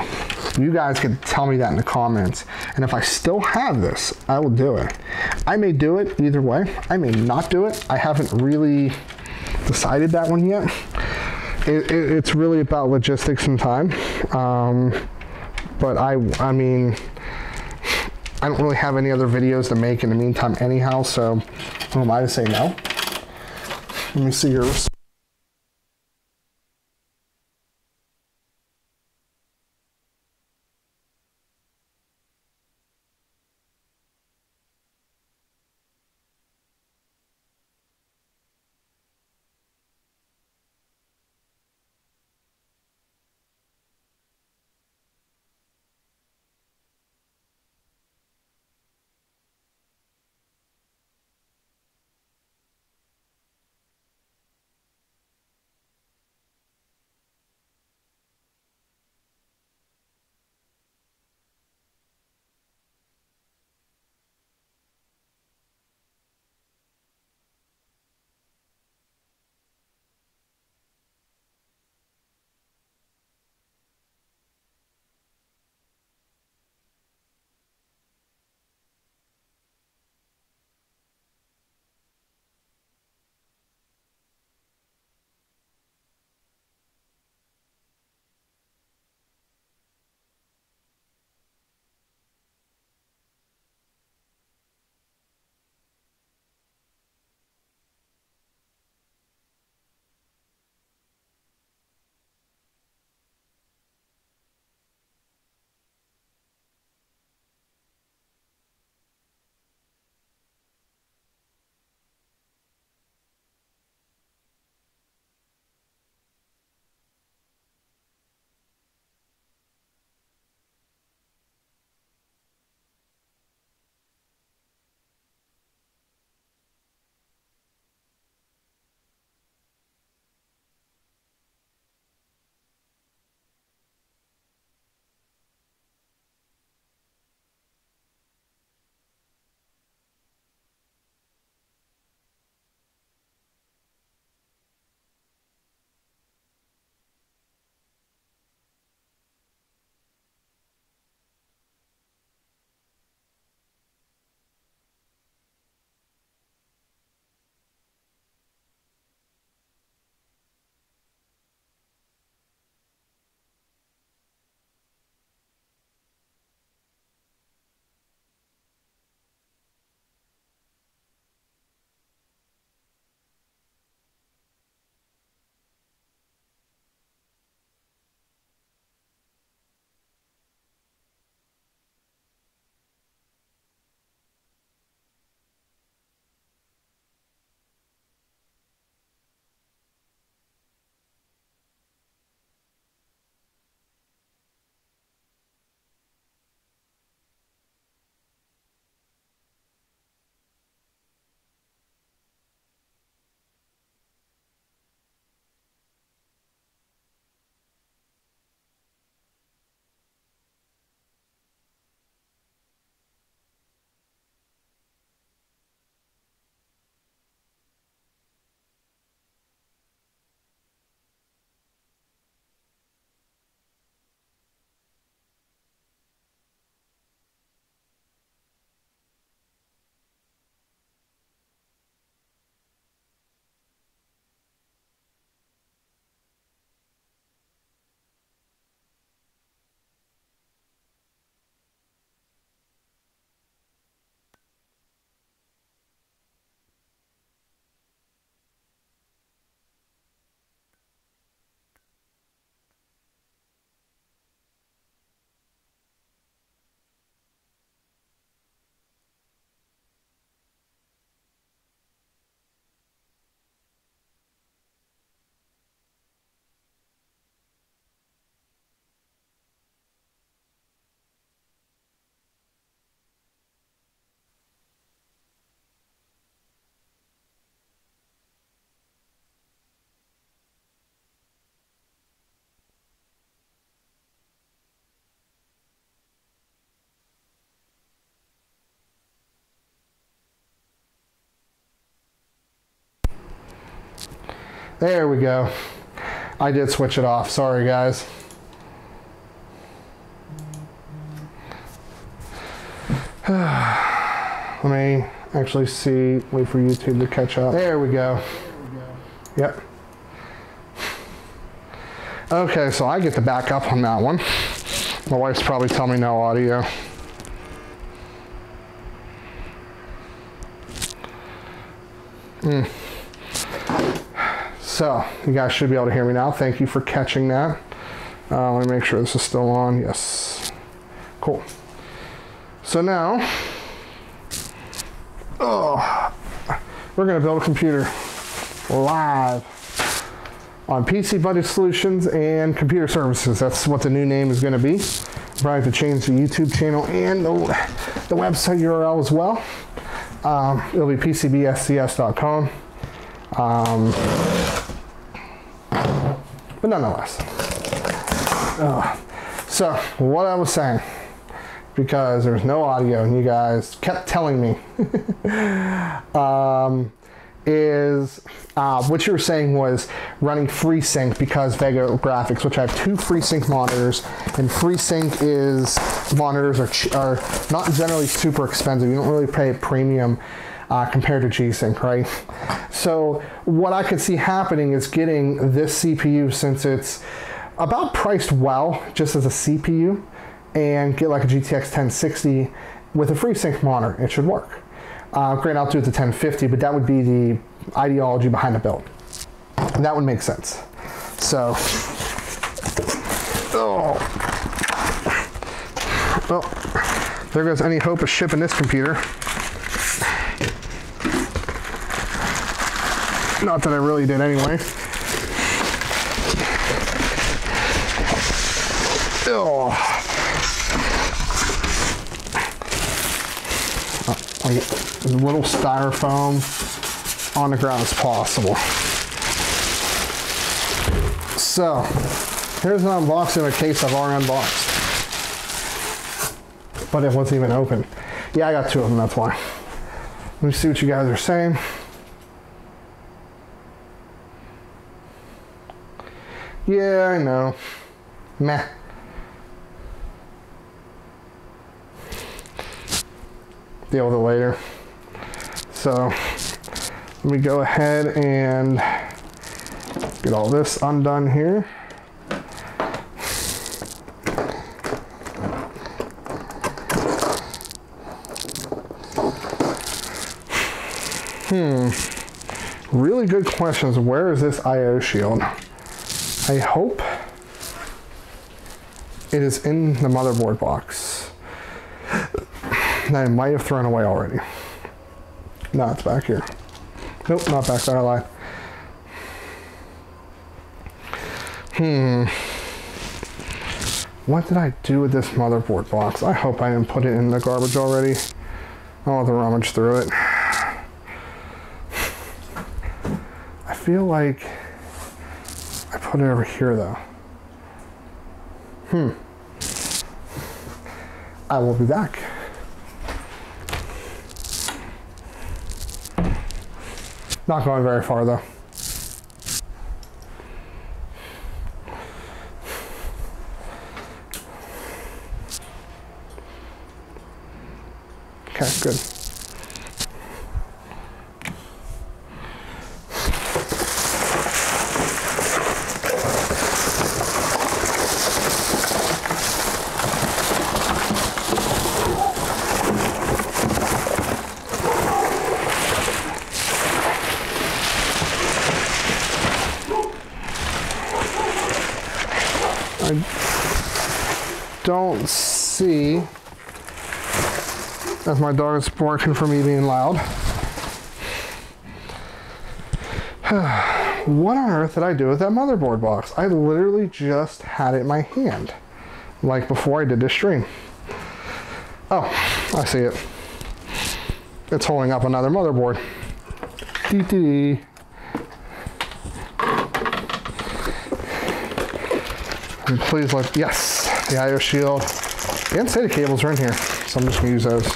you guys can tell me that in the comments. And if I still have this, I will do it. I may do it either way. I may not do it. I haven't really decided that one yet. It's really about logistics and time. But I mean, I don't really have any other videos to make in the meantime anyhow, so who am I to say no? Let me see yours. There we go. I did switch it off. Sorry, guys. Let me actually see. Wait for YouTube to catch up. There we go. Yep. Okay, so I get to back up on that one. My wife's probably telling me no audio. So, you guys should be able to hear me now. Thank you for catching that. Let me make sure this is still on. Yes. Cool. So now, we're going to build a computer live on PC Budget Solutions and Computer Services. That's what the new name is going to be. Probably have to change the YouTube channel and the website URL as well. It'll be pcbscs.com. But nonetheless. So, what I was saying, because there's no audio and you guys kept telling me, is what you were saying was running FreeSync because Vega graphics, which I have 2 FreeSync monitors, and FreeSync monitors are not generally super expensive. You don't really pay a premium compared to G-Sync, right? So what I could see happening is getting this CPU, since it's about priced well just as a CPU, and get like a GTX 1060 with a FreeSync monitor. It should work. Granted, I'll do it to 1050, but that would be the ideology behind the build. That would make sense. So, well, there goes any hope of shipping this computer. Not that I really did anyway. Like as little styrofoam on the ground as possible. So, here's an unboxing of a case I've already unboxed. But it wasn't even open. Yeah, I got 2 of them, that's why. Let me see what you guys are saying. Yeah, I know. Meh. Deal with it later. So let me go ahead and get all this undone here. Really good questions. Where is this I/O shield? I hope it is in the motherboard box that I might have thrown away already. No, it's back here. Nope, not back there, I lied. What did I do with this motherboard box? I hope I didn't put it in the garbage already. I'll have to rummage through it. I feel like I put it over here though. I will be back. Not going very far though. Okay, good. I don't see, as my dog is barking for me being loud. What on earth did I do with that motherboard box? I literally just had it in my hand, like before I did this stream. Oh, I see it. It's holding up another motherboard. Dee-dee. And please let, yes, the I/O shield and SATA cables are in here, so I'm just gonna use those.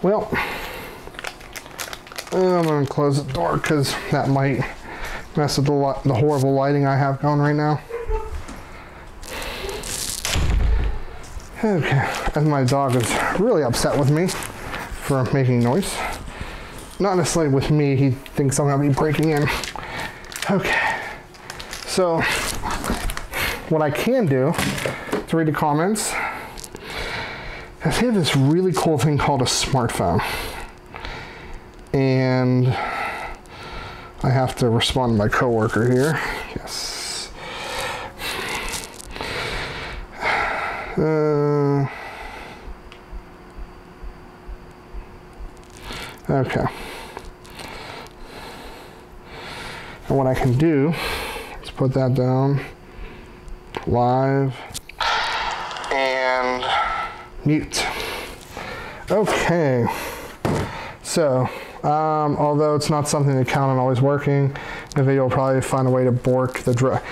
Well, I'm gonna close the door because that might mess with the horrible lighting I have going right now. Okay, and my dog is really upset with me for making noise. Not necessarily with me, he thinks I'm gonna be breaking in. Okay, so what I can do to read the comments is they have this really cool thing called a smartphone. And I have to respond to my coworker here. Yes. Okay. And what I can do is put that down, live, and mute. Okay. So, although it's not something to count on always working, the video will probably find a way to bork the drive.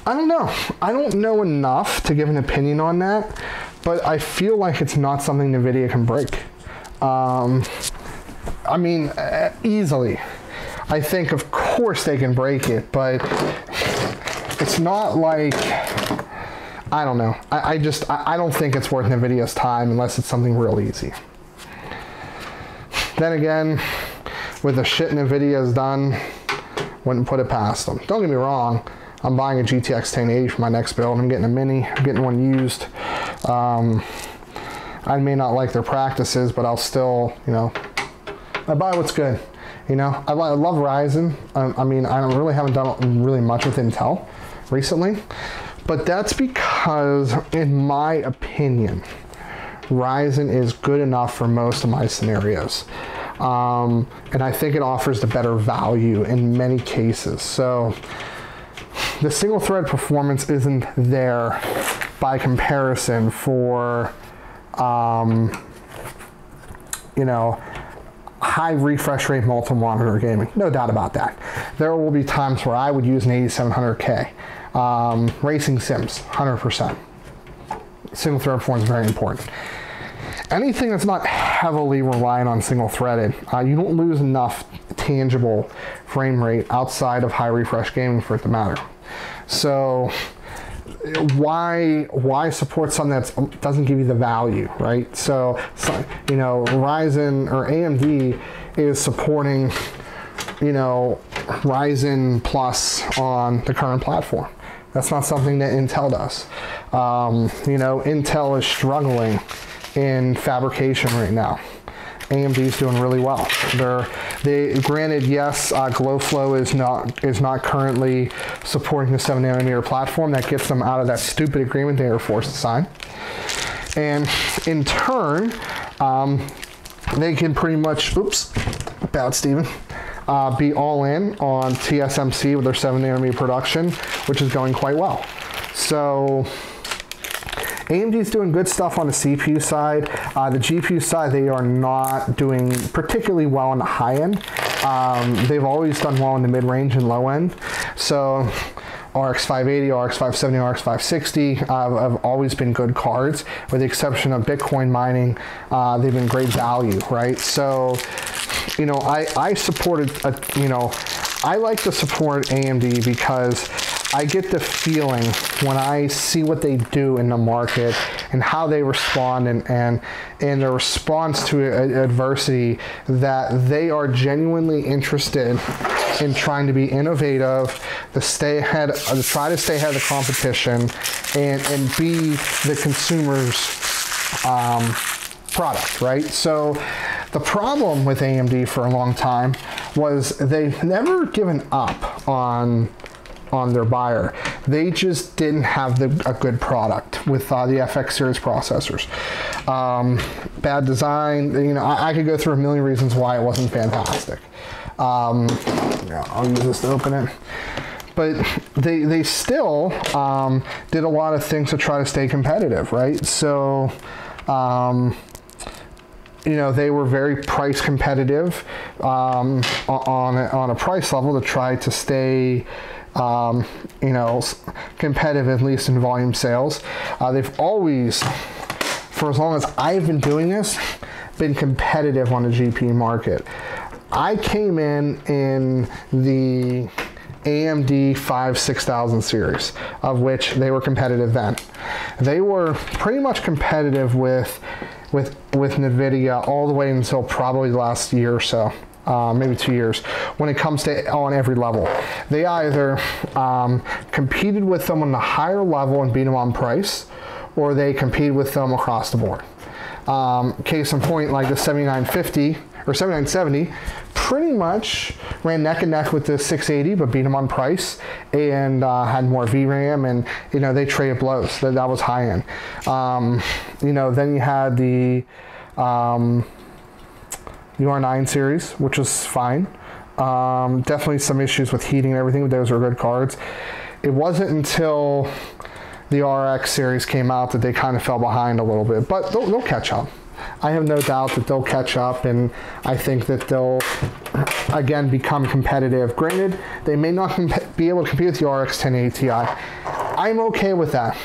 I don't know. I don't know enough to give an opinion on that, but I feel like it's not something NVIDIA can break. I mean, easily. I think, of course, they can break it, but it's not like, I don't know. I don't think it's worth NVIDIA's time unless it's something real easy. Then again, with the shit NVIDIA has done, wouldn't put it past them. Don't get me wrong, I'm buying a GTX 1080 for my next build. I'm getting a mini, I'm getting one used. I may not like their practices, but I'll still, you know, I buy what's good. You know, I love Ryzen. I mean, I haven't done really much with Intel recently, but that's because, in my opinion, Ryzen is good enough for most of my scenarios. And I think it offers the better value in many cases. So the single thread performance isn't there by comparison for, you know, high refresh rate multi-monitor gaming. No doubt about that. There will be times where I would use an 8700K. Racing sims, 100%. Single thread performance is very important. Anything that's not heavily reliant on single threaded, you don't lose enough tangible frame rate outside of high refresh gaming for it to matter. So why support something that doesn't give you the value, right? So you know, Ryzen or AMD is supporting, you know, Ryzen Plus on the current platform. That's not something that Intel does. You know, Intel is struggling in fabrication right now. AMD's doing really well. Granted, yes, GlowFlow is not currently supporting the 7nm platform. That gets them out of that stupid agreement they were forced to sign. And in turn, they can pretty much, oops, bad Steven, be all in on TSMC with their 7nm production, which is going quite well. So AMD's doing good stuff on the CPU side. The GPU side, they are not doing particularly well on the high end. They've always done well in the mid-range and low end. So RX 580, RX 570, RX 560 have always been good cards, with the exception of Bitcoin mining. They've been great value, right? So, you know, I supported, you know, I like to support AMD because I get the feeling when I see what they do in the market and how they respond and their response to adversity, that they are genuinely interested in trying to be innovative, to stay ahead, to try to stay ahead of the competition, and be the consumer's product, right? So the problem with AMD for a long time was they've never given up on their buyer. They just didn't have a good product with the FX series processors. Bad design, you know, I could go through a million reasons why it wasn't fantastic. Yeah, I'll use this to open it. But they still did a lot of things to try to stay competitive, right? So, you know, they were very price competitive on a price level to try to stay you know, competitive, at least in volume sales. They've always, for as long as I've been doing this, been competitive on the GP market. I came in the AMD 6000 series, of which they were competitive then. They were pretty much competitive with NVIDIA all the way until probably the last year or so. Maybe 2 years, when it comes to on every level. They either competed with them on the higher level and beat them on price, or they competed with them across the board. Case in point, like the 7950 or 7970 pretty much ran neck and neck with the 680, but beat them on price and had more VRAM, and you know, they traded blows. That was high end. You know, then you had the R9 series, which was fine. Definitely some issues with heating and everything, but those were good cards. It wasn't until the RX series came out that they kind of fell behind a little bit, but they'll catch up. I have no doubt that they'll catch up, and I think that they'll, again, become competitive. Granted, they may not be able to compete with the RX 1080 Ti. I'm okay with that,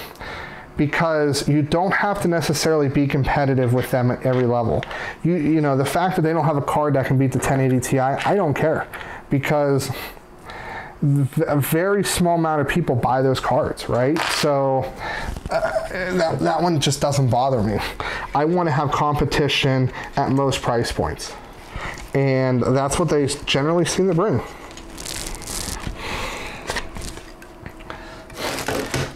because you don't have to necessarily be competitive with them at every level. You know, the fact that they don't have a card that can beat the 1080 Ti, I don't care, because a very small amount of people buy those cards, right? So that one just doesn't bother me. I want to have competition at most price points, and that's what they generally seem to bring.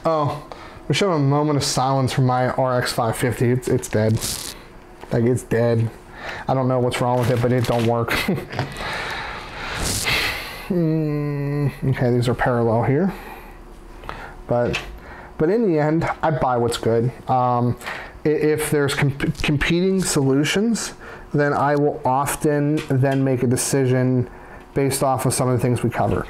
Oh, we're showing a moment of silence from my RX 550. It's dead. Like, it's dead. I don't know what's wrong with it, but it don't work. Okay, these are parallel here. But in the end, I buy what's good. If there's competing solutions, then I will often then make a decision based off of some of the things we covered.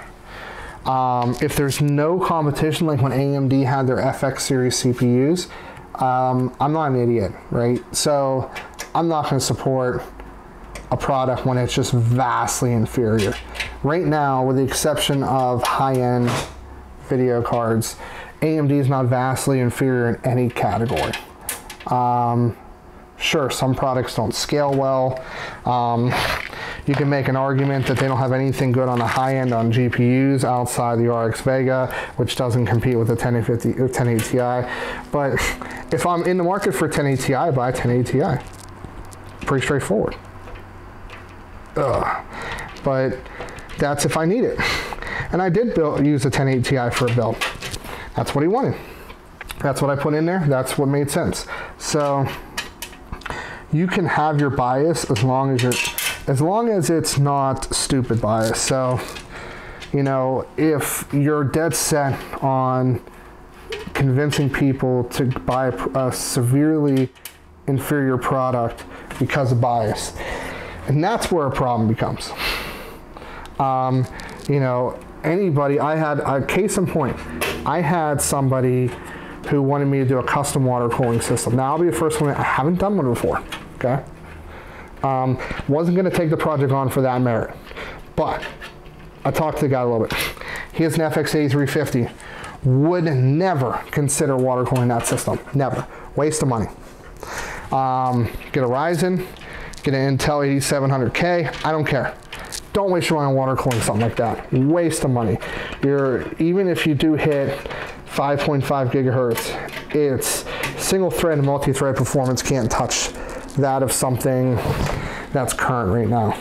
If there's no competition, like when AMD had their FX series CPUs, I'm not an idiot, right? So I'm not going to support a product when it's just vastly inferior. Right now, with the exception of high-end video cards, AMD is not vastly inferior in any category. Sure, some products don't scale well. You can make an argument that they don't have anything good on the high end on GPUs outside the RX Vega, which doesn't compete with the 1050 or 1080 Ti. But if I'm in the market for 1080 Ti, I buy a 1080 Ti. Pretty straightforward. But that's if I need it. And I did use a 1080 Ti for a build. That's what he wanted. That's what I put in there. That's what made sense. So you can have your bias as long as it's not stupid bias. So, you know, if you're dead set on convincing people to buy a severely inferior product because of bias, and that's where a problem becomes. You know, anybody, I had a case in point. I had somebody who wanted me to do a custom water cooling system. Now, I'll be the first one. I haven't done one before, okay? Wasn't going to take the project on for that merit, but I talked to the guy a little bit. He has an FX8350. Would never consider water cooling that system. Never. Waste of money. Get a Ryzen, get an Intel 8700K. I don't care. Don't waste your money on water cooling something like that. Waste of money. Even if you do hit 5.5 gigahertz, it's single thread and multi-thread performance can't touch that of something that's current right now.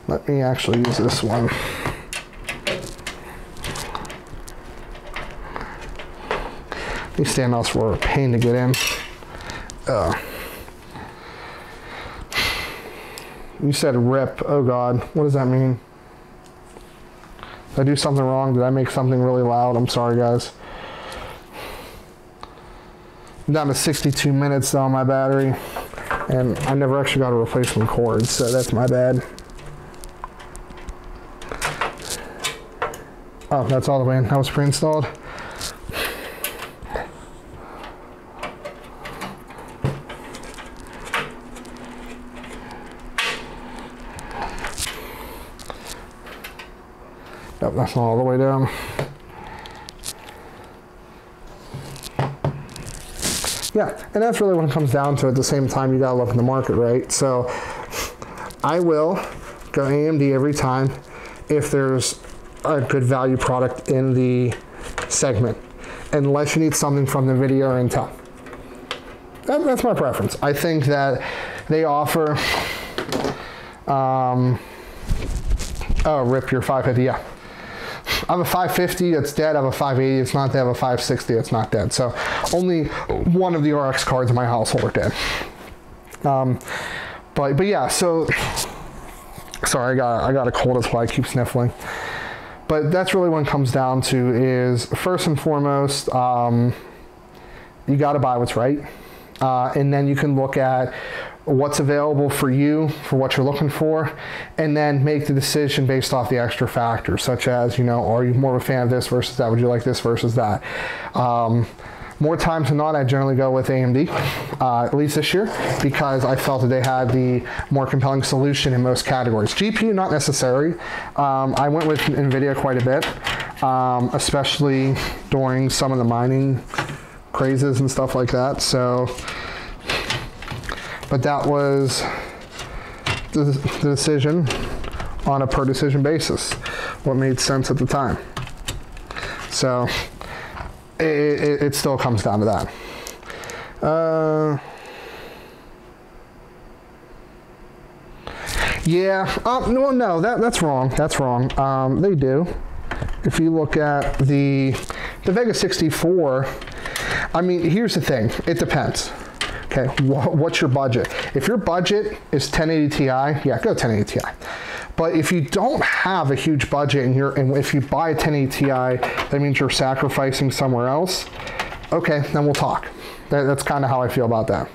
Let me actually use this one. These standoffs were a pain to get in. You said rip. Oh God, what does that mean? Did I do something wrong? Did I make something really loud? I'm sorry, guys. I'm down to 62 minutes on my battery, and I never actually got a replacement cord, so that's my bad. Oh, that's all the way in. That was pre-installed. Yep, that's not all the way down. Yeah, and that's really when it comes down to it. At the same time, you gotta look in the market, right? So I will go AMD every time if there's a good value product in the segment, unless you need something from NVIDIA or Intel. That's my preference. I think that they offer, oh, rip your 550, yeah. I have a 550, it's dead. I have a 580, it's not dead. I have a 560, it's not dead. So only one of the RX cards in my household are dead. But yeah, so, sorry, I got a cold, that's why I keep sniffling. But that's really what it comes down to is, first and foremost, you got to buy what's right. And then you can look at what's available for you, for what you're looking for, and then make the decision based off the extra factors, such as, you know, are you more of a fan of this versus that? Would you like this versus that? More times than not, I generally go with AMD, at least this year, because I felt that they had the more compelling solution in most categories. GPU, not necessary. I went with NVIDIA quite a bit, especially during some of the mining crazes and stuff like that. So, but that was the decision on a per decision basis, what made sense at the time. So it still comes down to that. Yeah, no, that's wrong. That's wrong. They do. If you look at the Vega 64, I mean, here's the thing. It depends. Okay, what's your budget? If your budget is 1080 Ti, yeah, go 1080 Ti. But if you don't have a huge budget and if you buy a 1080 Ti, that means you're sacrificing somewhere else. Okay, then we'll talk. That's kind of how I feel about that.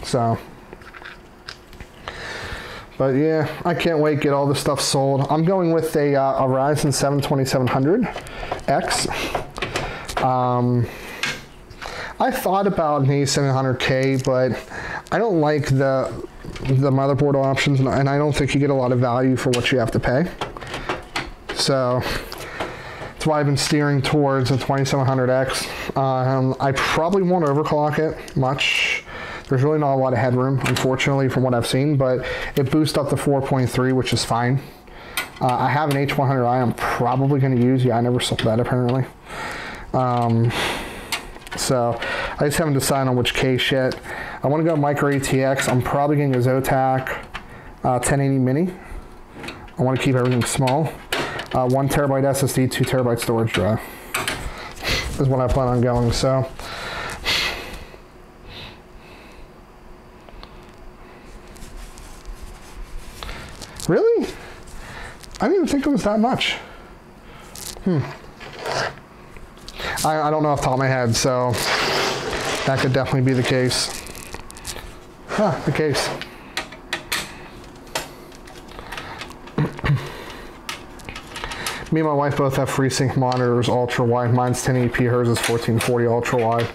So, but yeah, I can't wait to get all this stuff sold. I'm going with a Ryzen 7 2700X. I thought about an A700K, but I don't like the motherboard options, and I don't think you get a lot of value for what you have to pay. So that's why I've been steering towards a 2700X. I probably won't overclock it much. There's really not a lot of headroom, unfortunately, from what I've seen, but it boosts up to 4.3, which is fine. I have an H100i I'm probably going to use. Yeah, I never sold that, apparently. So I just haven't decided on which case yet. I want to go micro ATX. I'm probably getting a Zotac 1080 mini. I want to keep everything small. 1 terabyte SSD, 2 terabyte storage drive is what I plan on going. So really? I didn't even think it was that much. I don't know off the top of my head, so that could definitely be the case. Huh, the case. Me and my wife both have FreeSync monitors, ultra wide. Mine's 1080p, hers is 1440 ultra wide.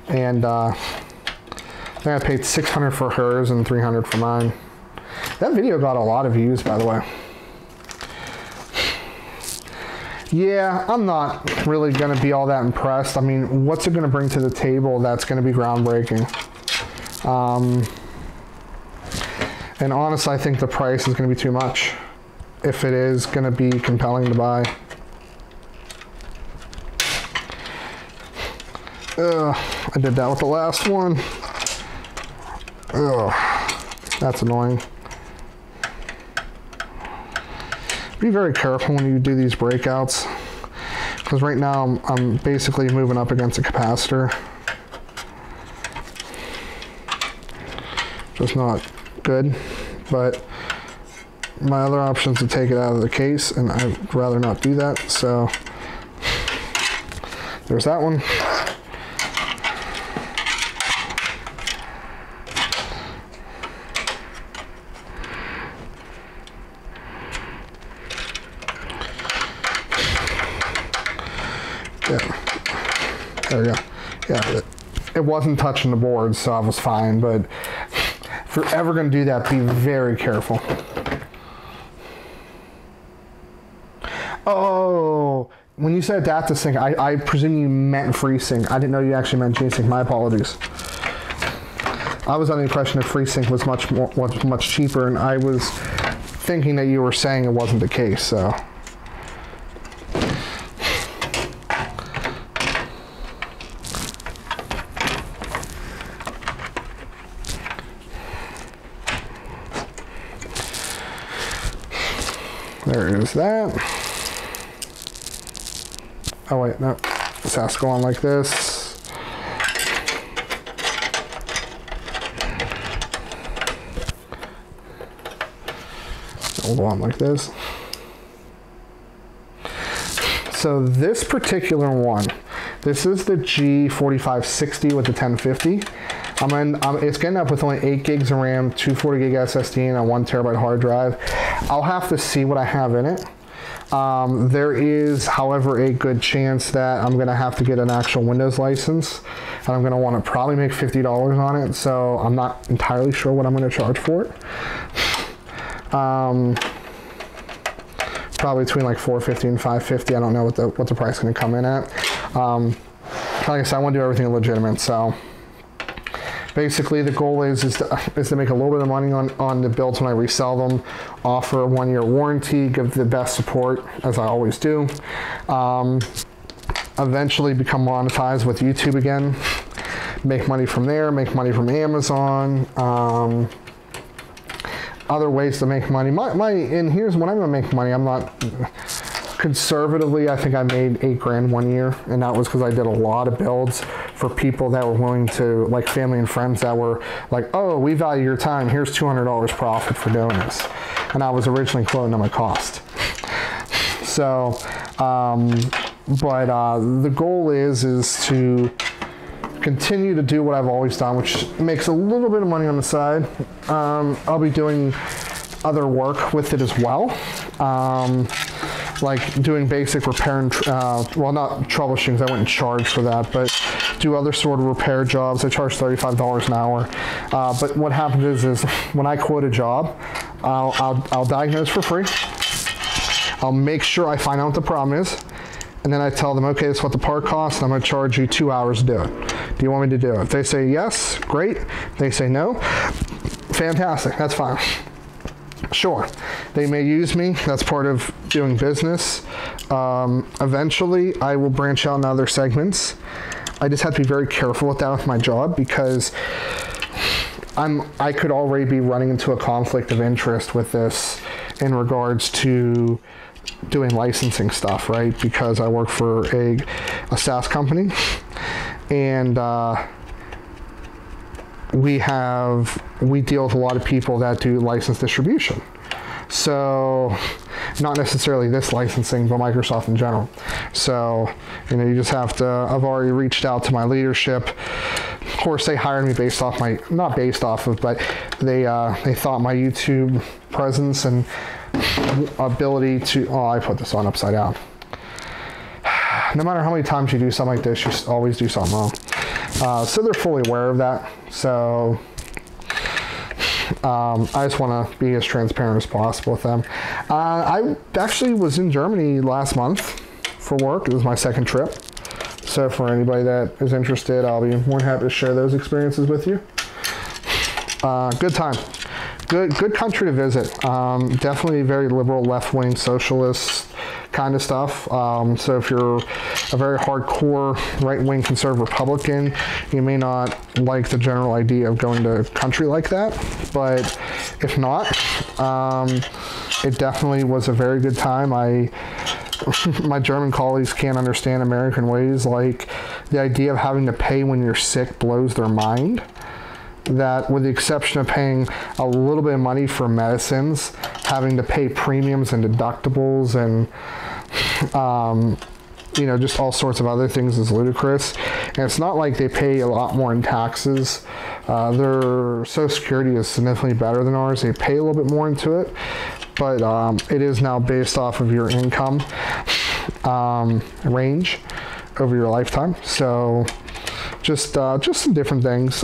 And I think I paid $600 for hers and $300 for mine. That video got a lot of views, by the way. Yeah, I'm not really going to be all that impressed. I mean, what's it going to bring to the table that's going to be groundbreaking? And honestly, I think the price is going to be too much if it is going to be compelling to buy. I did that with the last one. That's annoying. Be very careful when you do these breakouts, because right now I'm basically moving up against a capacitor. Just not good, but my other option is to take it out of the case, and I'd rather not do that, so there's that one. There we go. Yeah, it wasn't touching the board, so I was fine, but if you're ever going to do that, be very careful. Oh, when you said adaptive sync, I presume you meant FreeSync. I didn't know you actually meant G-Sync. My apologies. I was under the impression that FreeSync was much cheaper, and I was thinking that you were saying it wasn't the case. So. There is that. Oh wait, no. This has to go on like this. It'll go on like this. So this particular one, this is the G4560 with the 1050. It's getting up with only 8 gigs of RAM, 240 gig SSD, and a 1 terabyte hard drive. I'll have to see what I have in it. There is, however, a good chance that I'm going to have to get an actual Windows license, and I'm going to want to probably make $50 on it, so I'm not entirely sure what I'm going to charge for it. Probably between like $450 and $550. I don't know what the price is going to come in at. Like I said, I want to do everything legitimate, so basically the goal is to make a little bit of money on the builds when I resell them, offer a 1-year warranty, give the best support as I always do, eventually become monetized with YouTube again, make money from there, make money from Amazon, other ways to make money. And here's when I'm gonna make money. I'm not conservatively, I think I made $8 grand 1 year, and that was because I did a lot of builds for people that were willing to, like family and friends that were like, oh, we value your time, here's $200 profit for doing this. And I was originally quoting them a cost. So, the goal is to continue to do what I've always done, which makes a little bit of money on the side. I'll be doing other work with it as well. Like doing basic repair and, well, not troubleshooting, because I wouldn't charge for that, but do other sort of repair jobs. I charge $35 an hour. But what happens is when I quote a job, I'll diagnose for free. I'll make sure I find out what the problem is. And then I tell them, okay, this is what the part costs, and I'm gonna charge you 2 hours to do it. Do you want me to do it? If they say yes, great. If they say no, fantastic, that's fine. Sure, they may use me. That's part of doing business. Eventually, I will branch out in other segments. I just have to be very careful with that with my job, because I could already be running into a conflict of interest with this in regards to doing licensing stuff, right? Because I work for a SaaS company, and we deal with a lot of people that do license distribution. So not necessarily this licensing, but Microsoft in general. So, you just have to, I've already reached out to my leadership. Of course, they hired me based off my, not based off of, but they thought my YouTube presence and ability to, oh, I put this on upside down. No matter how many times you do something like this, you always do something wrong. So they're fully aware of that. So I just want to be as transparent as possible with them. I actually was in Germany last month for work. It was my second trip. So for anybody that is interested, I'll be more than happy to share those experiences with you. Good time. Good country to visit. Definitely very liberal, left-wing, socialist kind of stuff. So if you're a very hardcore right-wing conservative Republican, you may not like the general idea of going to a country like that. But if not, it definitely was a very good time. My German colleagues can't understand American ways. Like, the idea of having to pay when you're sick blows their mind. That, with the exception of paying a little bit of money for medicines, having to pay premiums and deductibles and just all sorts of other things is ludicrous. And it's not like they pay a lot more in taxes. Their Social Security is significantly better than ours. They pay a little bit more into it, but it is now based off of your income range over your lifetime. So just some different things.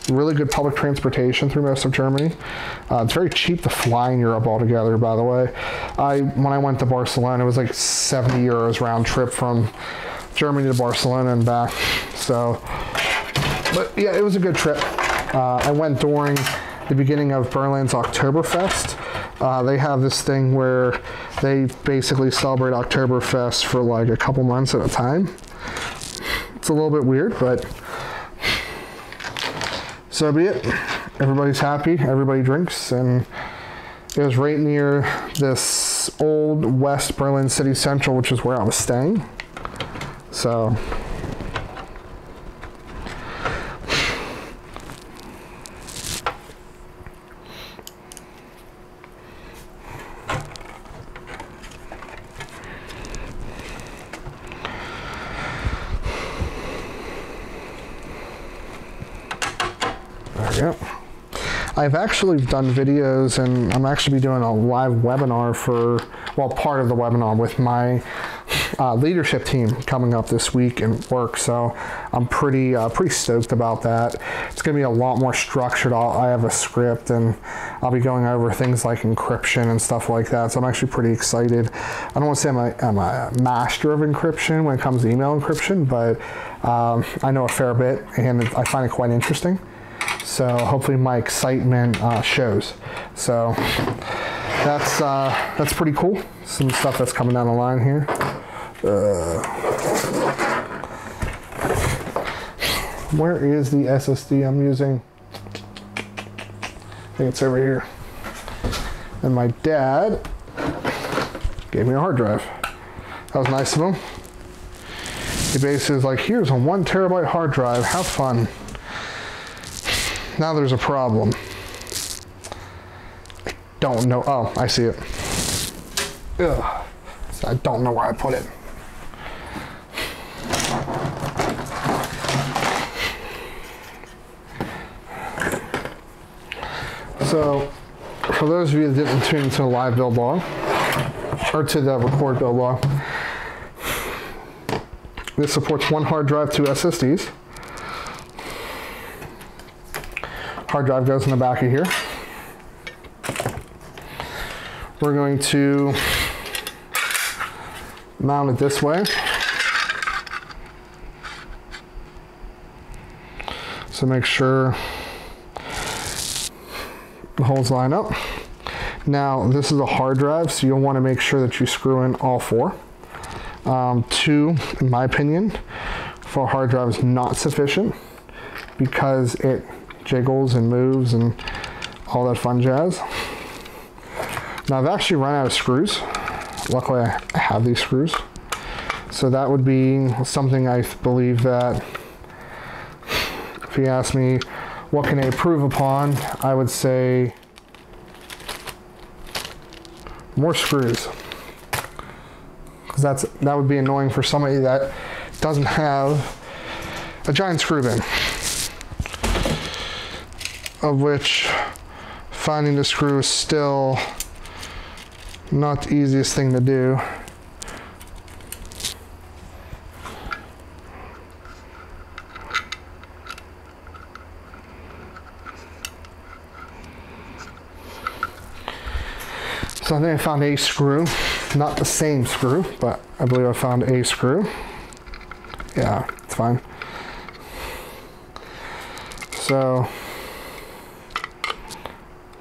really good public transportation through most of Germany. It's very cheap to fly in Europe altogether, by the way. When I went to Barcelona, it was like 70 euros round trip from Germany to Barcelona and back. So, but yeah, it was a good trip. I went during the beginning of Berlin's Oktoberfest. They have this thing where they basically celebrate Oktoberfest for like a couple months at a time. It's a little bit weird, but so be it. Everybody's happy, everybody drinks, and it was right near this old West Berlin City Central, which is where I was staying. So yep. I've actually done videos, and I'm actually doing a live webinar for, well, part of the webinar with my leadership team coming up this week in work. So I'm pretty stoked about that. It's going to be a lot more structured. I have a script, and I'll be going over things like encryption and stuff like that. So I'm actually pretty excited. I don't want to say I'm a master of encryption when it comes to email encryption, but I know a fair bit, and I find it quite interesting. So hopefully my excitement shows. So that's pretty cool. Some stuff that's coming down the line here. Where is the SSD I'm using? I think it's over here. And my dad gave me a hard drive. That was nice of him. He basically was like, here's a 1 terabyte hard drive, have fun. Now there's a problem. I don't know. Oh, I see it. Ugh. So I don't know where I put it. So, for those of you that didn't tune into the live build log, or to the record build log, this supports 1 hard drive, 2 SSDs. Hard drive goes in the back of here. We're going to mount it this way. So make sure the holes line up. Now this is a hard drive, so you'll want to make sure that you screw in all 4. 2, in my opinion, for a hard drive is not sufficient because it jiggles and moves and all that fun jazz. Now I've actually run out of screws. Luckily I have these screws. So that would be something I believe that, if you ask me what can I improve upon, I would say more screws. Because that would be annoying for somebody that doesn't have a giant screw bin. Of which finding the screw is still not the easiest thing to do. So I think I found a screw, not the same screw, but I believe I found a screw. Yeah, it's fine. So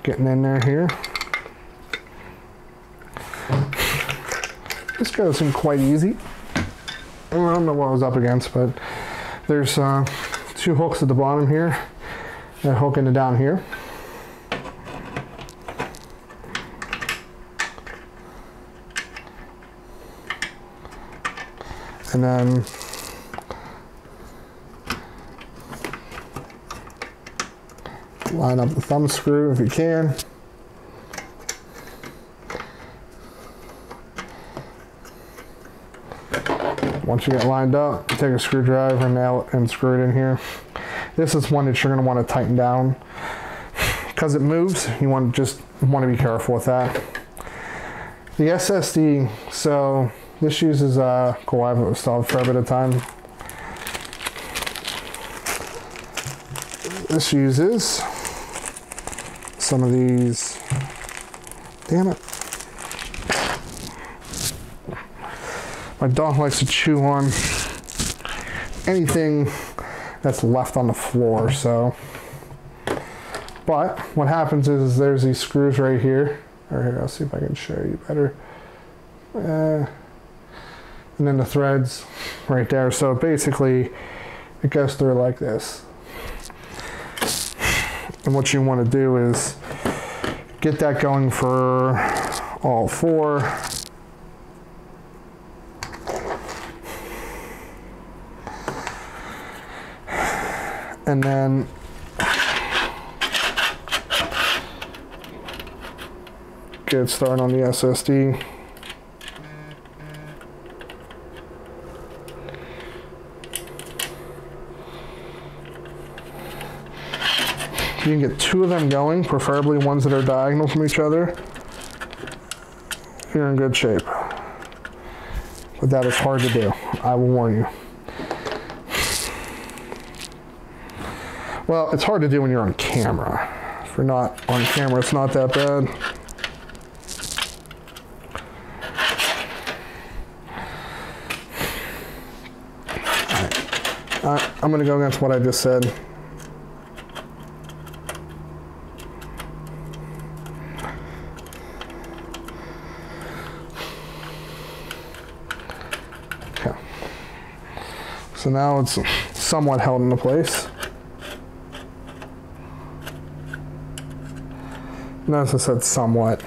getting in there here. This goes in quite easy. I don't know what I was up against, but there's 2 hooks at the bottom here and a hook into down here. And then line up the thumb screw if you can. Once you get lined up, take a screwdriver, nail it, and screw it in here. This is one that you're going to want to tighten down because it moves. You want to be careful with that. The SSD, so this uses cool, I've installed for a bit of time. This uses some of these, damn it. My dog likes to chew on anything that's left on the floor, so. But what happens is there's these screws right here. Or here, I'll see if I can show you better. And then the threads right there. So basically, it goes through like this. And what you want to do is get that going for all four. And then get started on the SSD. You can get two of them going, preferably ones that are diagonal from each other. You're in good shape. But that is hard to do, I will warn you. Well, it's hard to do when you're on camera. If you're not on camera, it's not that bad. I'm going to go against what I just said. Okay. So now it's somewhat held into place. Notice I said somewhat.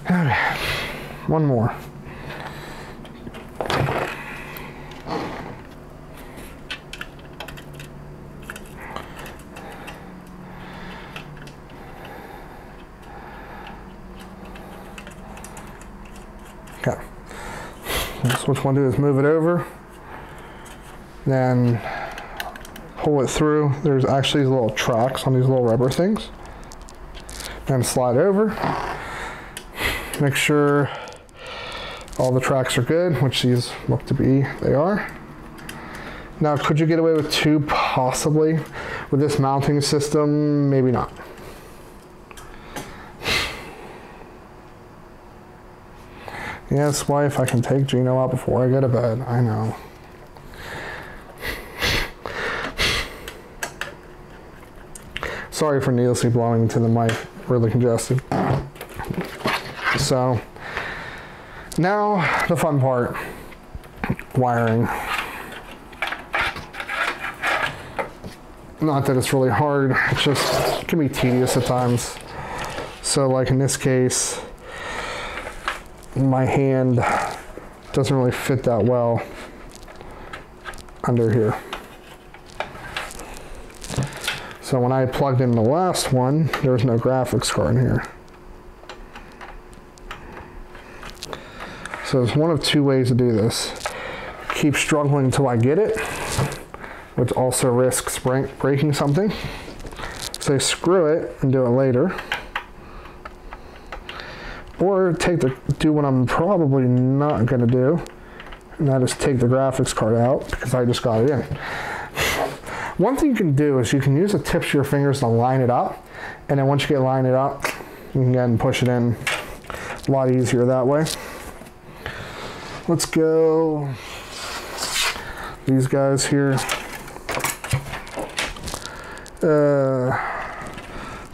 Okay, one more. Okay. So what you want to do is move it over, then pull it through. There's actually these little tracks on these little rubber things. And slide over. Make sure all the tracks are good, which these look to be, they are. Now, could you get away with two? Possibly. With this mounting system, maybe not. Yes, wife, I can take Gino out before I go to bed. I know. Sorry for needlessly blowing into the mic. Really congested. So, now the fun part. Wiring. Not that it's really hard. It just can be tedious at times. So, like in this case, my hand doesn't really fit that well under here. So when I plugged in the last one, there was no graphics card in here. So there's one of two ways to do this. Keep struggling until I get it, which also risks breaking something. So screw it and do it later. Or do what I'm probably not going to do, and that is take the graphics card out because I just got it in. One thing you can do is you can use the tips of your fingers to line it up, and then once you get lined it up, you can go ahead and push it in. A lot easier that way. Let's go these guys here.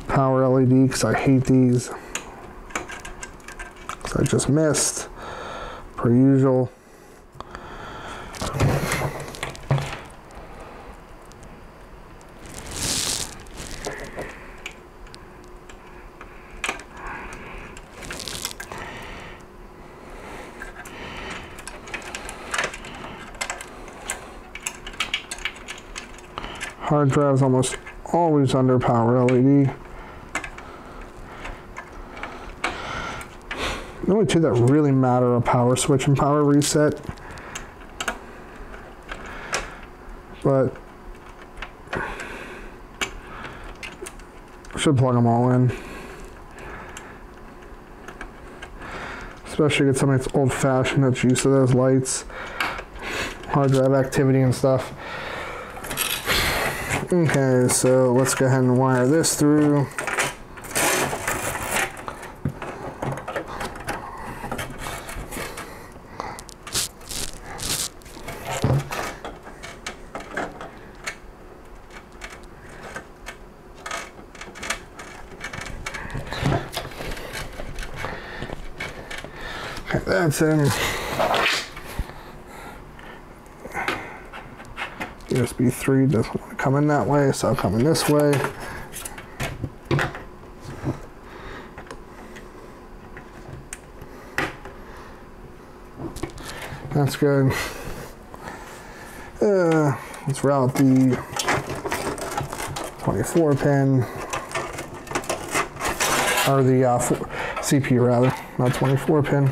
Power LED, because I hate these. I just missed, per usual. Hard drive is almost always under power LED. The only two that really matter are power switch and power reset. But should plug them all in. especially get something that's old-fashioned, that's used to those lights, hard drive activity and stuff. Okay, so let's go ahead and wire this through. Okay, that's in. USB 3 doesn't want to come in that way, so I'll come in this way. That's good. Let's route the 24 pin, or the CPU rather, not 24 pin.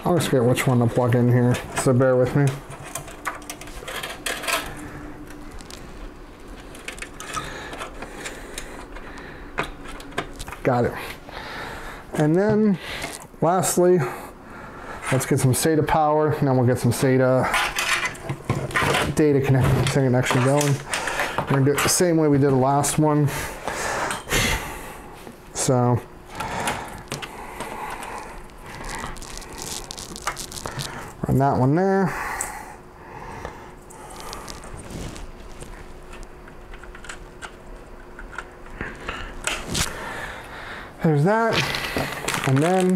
I'll just get which one to plug in here, so bear with me. Got it. And then, lastly, let's get some SATA power, and then we'll get some SATA data connection going. We're gonna do it the same way we did the last one. So, run that one there. There's that. And then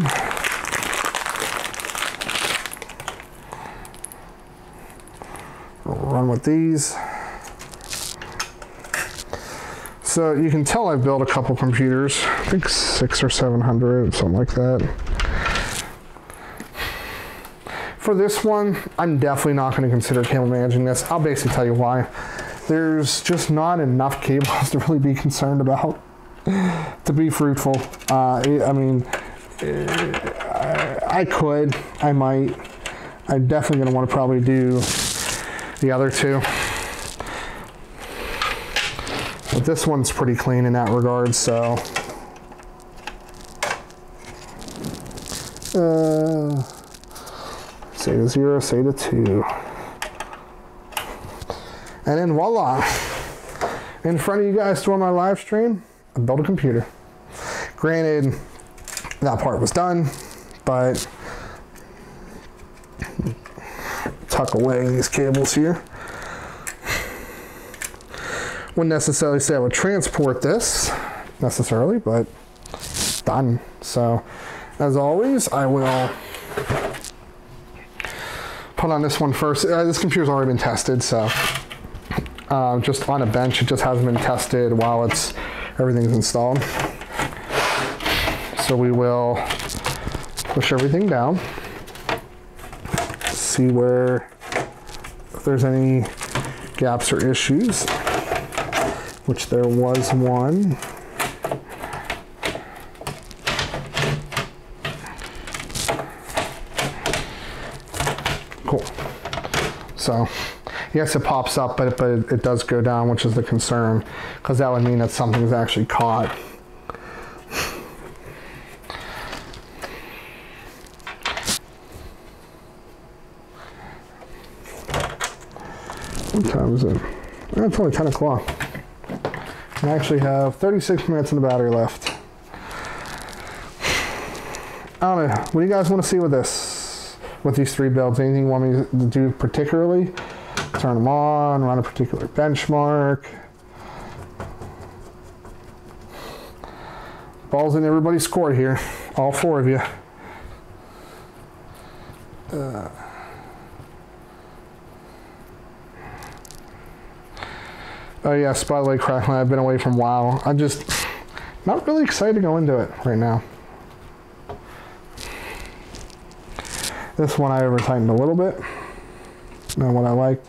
we'll run with these. So you can tell I've built a couple computers, I think 600 or 700, something like that. For this one, I'm definitely not going to consider cable managing this. I'll basically tell you why. There's just not enough cables to really be concerned about to be fruitful. I mean, I could, I might. I'm definitely going to want to probably do the other two. But this one's pretty clean in that regard, so. SATA 0, SATA 2. And then voila. In front of you guys during my live stream, I built a computer. Granted, that part was done, but tuck away these cables here. Wouldn't necessarily say I would transport this necessarily, but it's done. So, as always, I will put on this one first. This computer's already been tested, so just on a bench. It just hasn't been tested while everything's installed. So we will push everything down, see if there's any gaps or issues, which there was one. Cool. So, yes, it pops up, but it does go down, which is the concern, because that would mean that something's actually caught. What time is it? It's only 10 o'clock. I actually have 36 minutes in the battery left. I don't know. What do you guys want to see with this? With these three builds? Anything you want me to do particularly? Turn them on, run a particular benchmark. Ball's in everybody's court here. All four of you. Oh yes, by the way, Crackline, I've been away from WoW. I'm just not really excited to go into it right now. This one I over-tightened a little bit. Not what I like.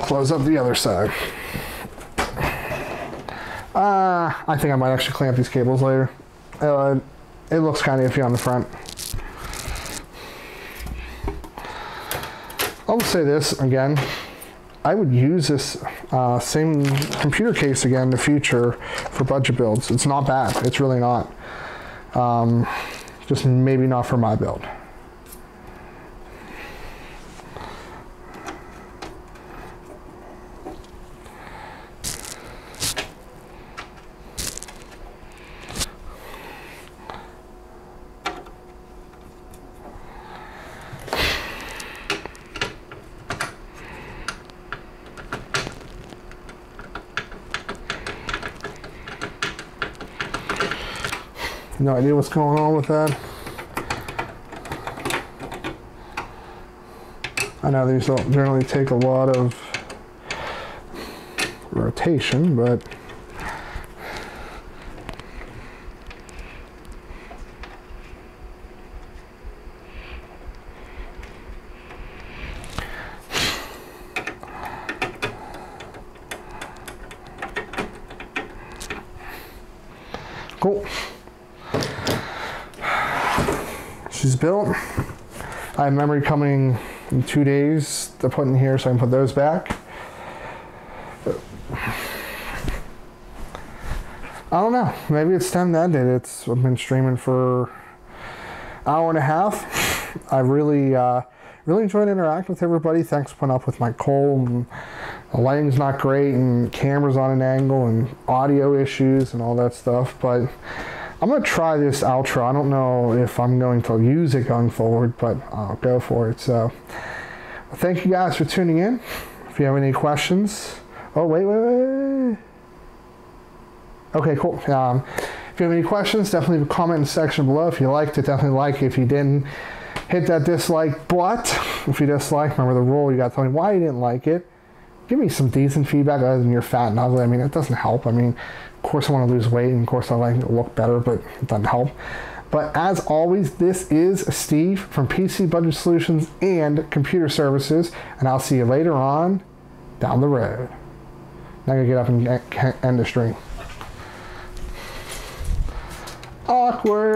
close up the other side. I think I might actually clamp these cables later. It looks kind of iffy on the front. I'll say this again. I would use this same computer case again in the future for budget builds. It's not bad. It's really not. Just maybe not for my build. No idea what's going on with that. I know these don't generally take a lot of rotation, but cool. She's built. I have memory coming in 2 days to put in here so I can put those back. I don't know. Maybe it's time to end it. I've been streaming for an hour and a half. I really enjoyed interacting with everybody. Thanks for putting up with my cold. And the lighting's not great and camera's on an angle and audio issues and all that stuff. But I'm going to try this outro. I don't know if I'm going to use it going forward, but I'll go for it. So thank you guys for tuning in. If you have any questions. Oh, wait. Okay, cool. If you have any questions, definitely leave a comment in the section below. If you liked it, definitely like it. If you didn't, hit that dislike button. If you dislike, remember the rule. You got to tell me why you didn't like it. Give me some decent feedback other than you're fat and ugly. I mean, it doesn't help. I mean, of course I want to lose weight, and of course I like to look better, but it doesn't help. But as always, this is Steve from PC Budget Solutions and Computer Services, and I'll see you later on down the road. Now I'm going to get up and end the stream. Awkward.